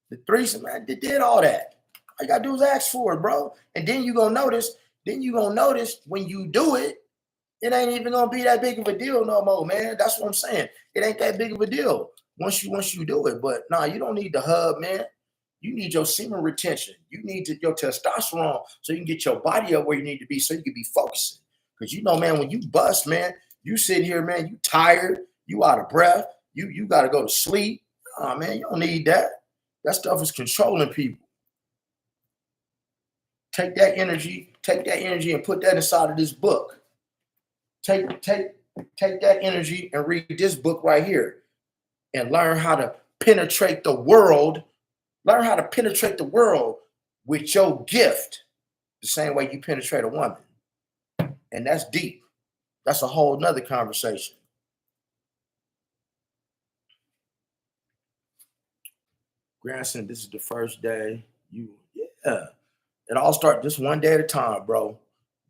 The threesome, man, they did all that. All you gotta do is ask for it, bro. And then you're gonna notice when you do it, it ain't even gonna be that big of a deal no more, man. That's what I'm saying. It ain't that big of a deal once you do it. But nah, you don't need the hub, man. You need your semen retention. You need your testosterone so you can get your body up where you need to be so you can be focusing. Because man, when you bust, man, you sit here, man, you tired, you out of breath, you got to go to sleep. Oh, man, you don't need that. That stuff is controlling people. Take that energy and put that inside of this book. Take that energy and read this book right here and learn how to penetrate the world. Learn how to penetrate the world with your gift the same way you penetrate a woman. And that's deep. That's a whole nother conversation. Grandson, this is the first day. It all starts just one day at a time, bro.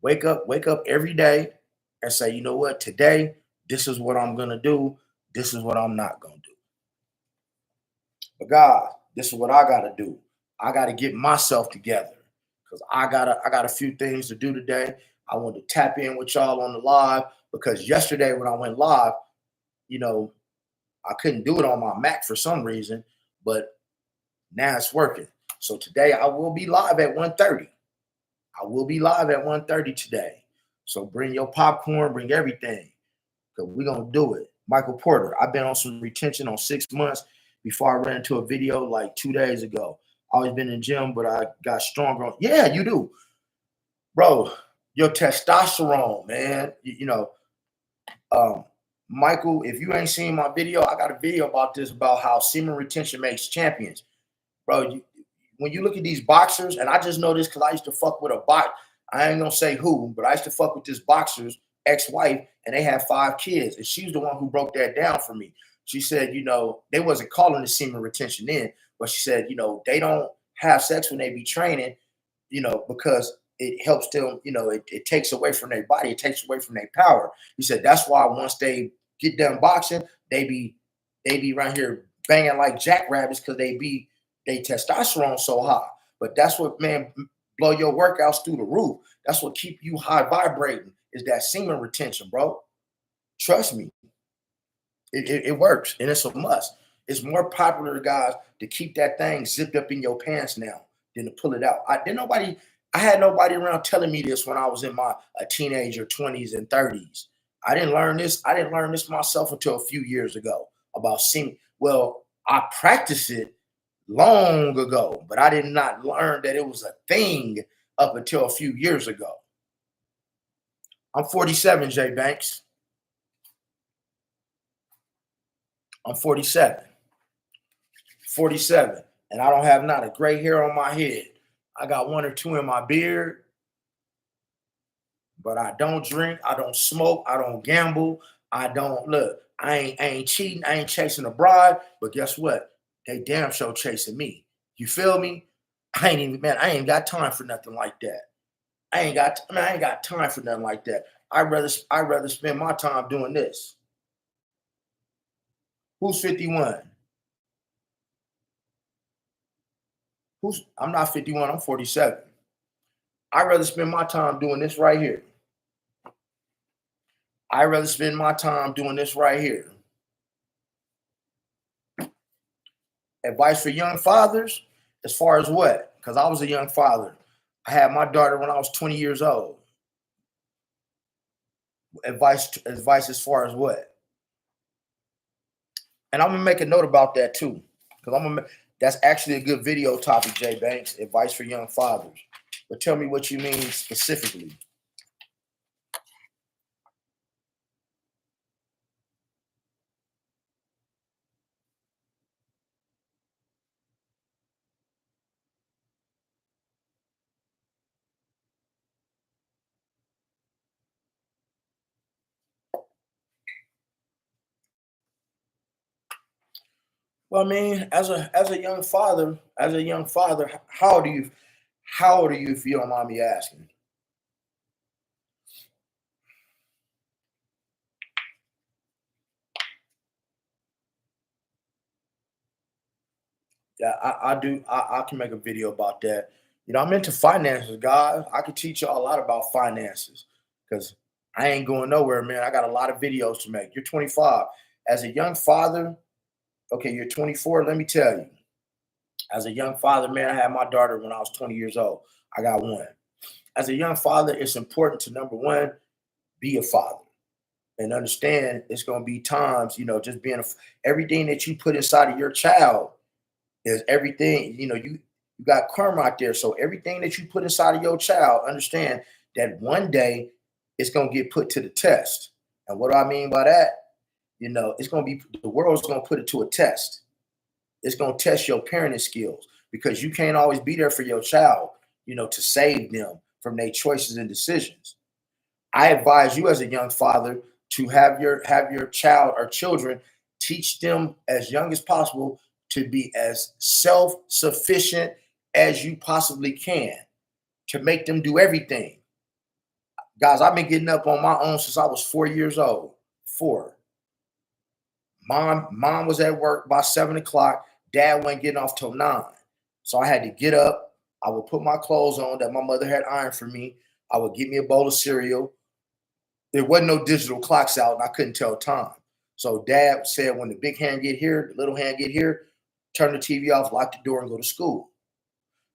Wake up every day and say, you know what, today, this is what I'm gonna do. This is what I'm not gonna do. But God, this is what I gotta do. I gotta get myself together because I got a few things to do today. I want to tap in with y'all on the live because yesterday when I went live, I couldn't do it on my Mac for some reason, but now it's working. So today I will be live at 1:30. I will be live at 1:30 today. So bring your popcorn, bring everything because we're going to do it. Michael Porter, I've been on some retention on 6 months before I ran into a video like 2 days ago. Always been in the gym, but I got stronger. Yeah, you do. Bro, your testosterone, man. Michael, if you ain't seen my video, I got a video about this, about how semen retention makes champions. Bro, when you look at these boxers, and I just know this because I used to fuck with a box. I ain't gonna say who, but I used to fuck with this boxer's ex-wife, and they had 5 kids. And she's the one who broke that down for me. She said, they wasn't calling the semen retention in, but she said, they don't have sex when they be training, because it helps them, it takes away from their body, it takes away from their power. He said that's why once they get done boxing, they be right here banging like jackrabbits because they testosterone so high. But that's what, man, blow your workouts through the roof. That's what keep you high vibrating is that semen retention, bro. Trust me. It works, and it's a must. It's more popular, guys, to keep that thing zipped up in your pants now than to pull it out. I had nobody around telling me this when I was in my teenager 20s and 30s. I didn't learn this myself until a few years ago about semen. Well, I practiced it long ago, but I did not learn that it was a thing up until a few years ago. I'm 47, Jay Banks. I'm 47. 47. And I don't have not a gray hair on my head. I got 1 or 2 in my beard. but I don't drink, I don't smoke, I don't gamble, I don't look, I ain't cheating, I ain't chasing a bride, but guess what? They damn sure chasing me. You feel me? I ain't got time for nothing like that. I ain't got time for nothing like that. I'd rather spend my time doing this. Who's 51? I'm not 51, I'm 47. I'd rather spend my time doing this right here. I'd rather spend my time doing this right here. Advice for young fathers, as far as what? Because I was a young father. I had my daughter when I was 20 years old. Advice as far as what? And I'm gonna make a note about that too, because that's actually a good video topic, Jay Banks. Advice for young fathers. But tell me what you mean specifically. Well, I mean, as a young father, how old are you if you don't mind me asking? Yeah, I do. I can make a video about that. I'm into finances, guys. I could teach y'all a lot about finances because I ain't going nowhere, man. I got a lot of videos to make. You're 25. As a young father, okay, you're 24. Let me tell you, as a young father, man, I had my daughter when I was 20 years old. I got one. As a young father, it's important to number one, be a father and understand it's going to be times, just everything that you put inside of your child is everything. You got karma out there. So everything that you put inside of your child, understand that one day it's gonna get put to the test. And what do I mean by that? It's gonna be the world's gonna put it to a test. It's gonna test your parenting skills because you can't always be there for your child, to save them from their choices and decisions. I advise you as a young father to have your child or children teach them as young as possible to be as self-sufficient as you possibly can, to make them do everything. Guys, I've been getting up on my own since I was 4 years old. Four. Mom was at work by 7 o'clock. Dad wasn't getting off till 9. So I had to get up. I would put my clothes on that my mother had ironed for me. I would get me a bowl of cereal. There wasn't no digital clocks out, and I couldn't tell time. So Dad said, when the big hand get here, the little hand get here, turn the TV off, lock the door, and go to school.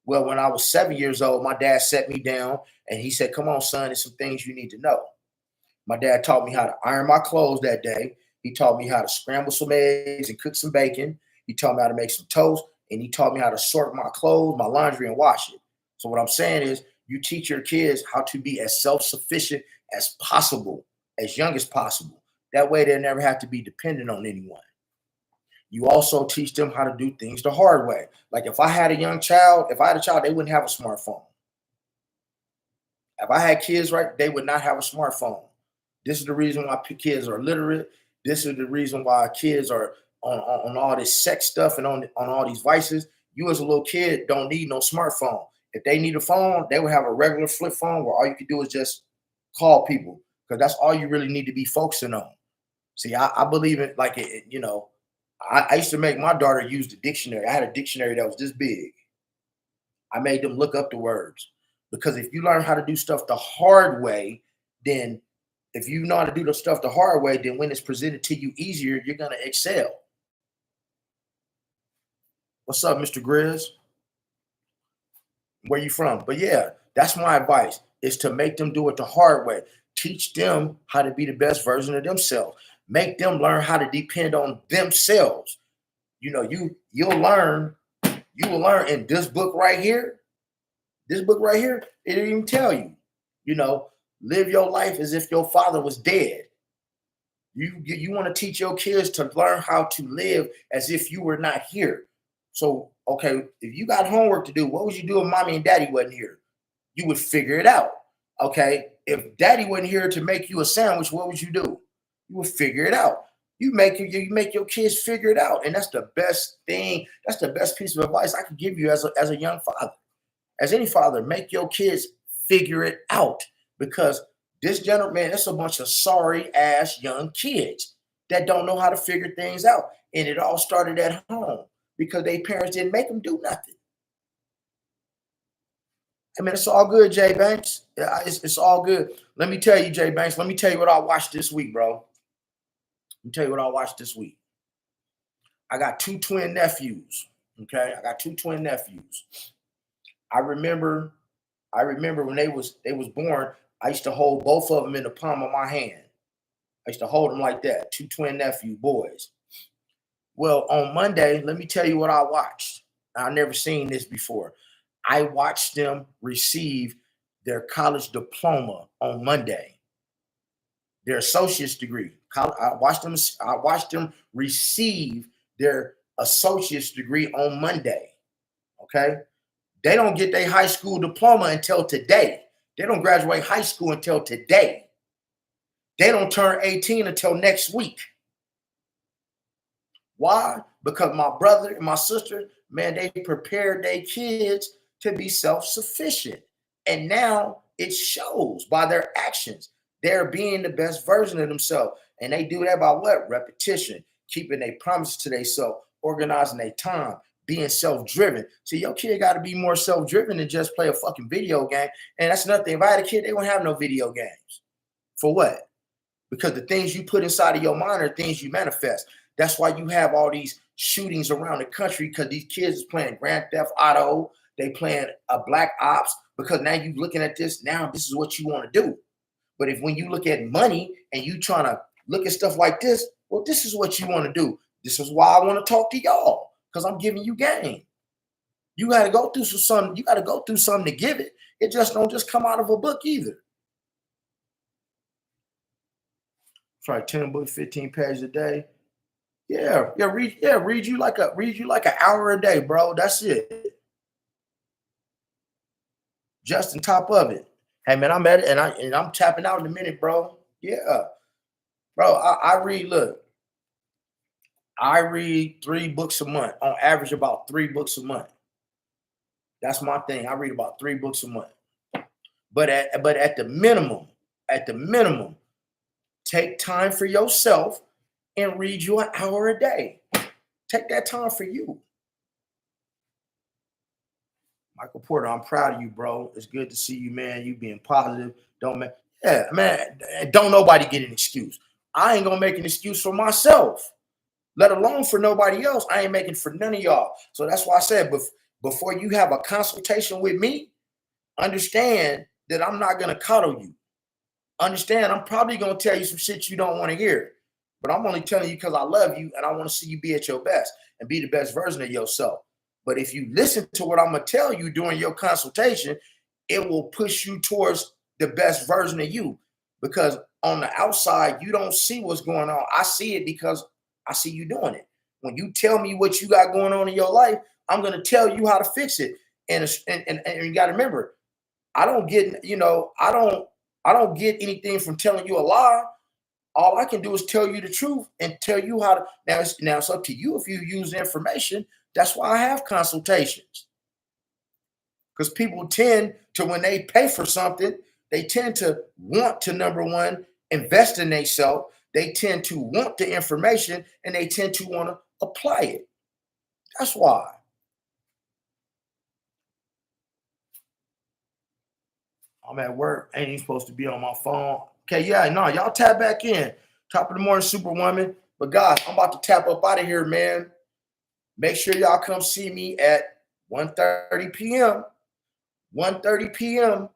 Well, when I was 7 years old, my dad sat me down and he said, "Come on, son, there's some things you need to know." My dad taught me how to iron my clothes that day. He taught me how to scramble some eggs and cook some bacon. He taught me how to make some toast, and he taught me how to sort my clothes, my laundry, and wash it. So what I'm saying is, you teach your kids how to be as self-sufficient as possible, as young as possible. That way, they'll never have to be dependent on anyone. You also teach them how to do things the hard way. Like if I had a child, they wouldn't have a smartphone. If I had kids, right, they would not have a smartphone. This is the reason why kids are literate. This is the reason why kids are on all this sex stuff and on all these vices. You as a little kid don't need no smartphone. If they need a phone, they would have a regular flip phone where all you can do is just call people because that's all you really need to be focusing on. See, I believe in like I used to make my daughter use the dictionary. I had a dictionary that was this big. I made them look up the words because if you learn how to do stuff the hard way, then if you know how to do the stuff the hard way, then when it's presented to you easier, you're gonna excel. What's up, Mr. Grizz? Where you from? But yeah, that's my advice is to make them do it the hard way. Teach them how to be the best version of themselves. Make them learn how to depend on themselves. You will learn in this book right here. This book right here, it didn't even tell you, you know, live your life as if your father was dead. You want to teach your kids to learn how to live as if you were not here. So, okay, if you got homework to do, what would you do if mommy and daddy wasn't here? You would figure it out. Okay. if daddy wasn't here to make you a sandwich, what would you do? You would figure it out. You make your kids figure it out. And that's the best thing. That's the best piece of advice I could give you as a young father. As any father, make your kids figure it out. Because this gentleman, man, that's a bunch of sorry ass young kids that don't know how to figure things out. And it all started at home because their parents didn't make them do nothing. I mean, it's all good, Jay Banks. It's all good. Let me tell you, Jay Banks, let me tell you what I watched this week, bro. Let me tell you what I watched this week. I got 2 twin nephews. Okay. I got 2 twin nephews. I remember when they was born, I used to hold both of them in the palm of my hand. I used to hold them like that. 2 twin nephew boys. Well, on Monday, let me tell you what I watched. I've never seen this before. I watched them receive their college diploma on Monday, their associate's degree. I watched them receive their associate's degree on Monday. Okay. They don't get their high school diploma until today. They don't graduate high school until today. They don't turn 18 until next week. Why? Because my brother and my sister, man, they prepared their kids to be self-sufficient. And now it shows by their actions. They're being the best version of themselves. And they do that by what? Repetition, keeping their promises to themselves, organizing their time, being self-driven. So your kid got to be more self-driven than just play a fucking video game. And that's another thing. If I had a kid, they wouldn't have no video games. For what? Because the things you put inside of your mind are things you manifest. That's why you have all these shootings around the country, because these kids is playing Grand Theft Auto. They playing a Black Ops, because now you looking at this. Now this is what you want to do. But when you look at money and you trying to look at stuff like this, well, this is what you want to do. This is why I want to talk to y'all, because I'm giving you game. You got to go through something. You got to go through something to give it. It just don't just come out of a book either. Try 10 books, 15 pages a day. Read you like an hour a day, bro. That's it. Just on top of it. Hey man, I'm at it and I'm tapping out in a minute, bro. Yeah. Bro, I read 3 books a month. On average, about 3 books a month. That's my thing. I read about 3 books a month. But at the minimum, take time for yourself and read you an hour a day. Take that time for you. Michael Porter, I'm proud of you, bro. It's good to see you, man. You being positive. Don't nobody get an excuse. I ain't gonna make an excuse for myself, let alone for nobody else. I ain't making for none of y'all. So that's why I said, before you have a consultation with me, understand that I'm not gonna coddle you. Understand, I'm probably gonna tell you some shit you don't want to hear, but I'm only telling you because I love you and I want to see you be at your best and be the best version of yourself. But if you listen to what I'm going to tell you during your consultation, it will push you towards the best version of you. Because on the outside, you don't see what's going on. I see it because I see you doing it. When you tell me what you got going on in your life, I'm going to tell you how to fix it. And you got to remember, I don't get anything from telling you a lie. All I can do is tell you the truth and tell you how to. Now it's up to you if you use the information. That's why I have consultations. Because people tend to, when they pay for something, they tend to want to, number one, invest in themselves. They tend to want the information and they tend to want to apply it. That's why. I'm at work. Ain't even supposed to be on my phone. Okay, y'all tap back in. Top of the morning, Superwoman. But guys, I'm about to tap up out of here, man. Make sure y'all come see me at 1:30 p.m. 1:30 p.m.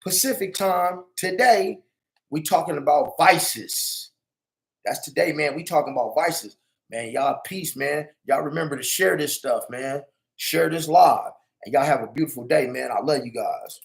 Pacific time today. We talking about vices. That's today, man. We talking about vices. Man, y'all peace, man. Y'all remember to share this stuff, man. Share this live. And y'all have a beautiful day, man. I love you guys.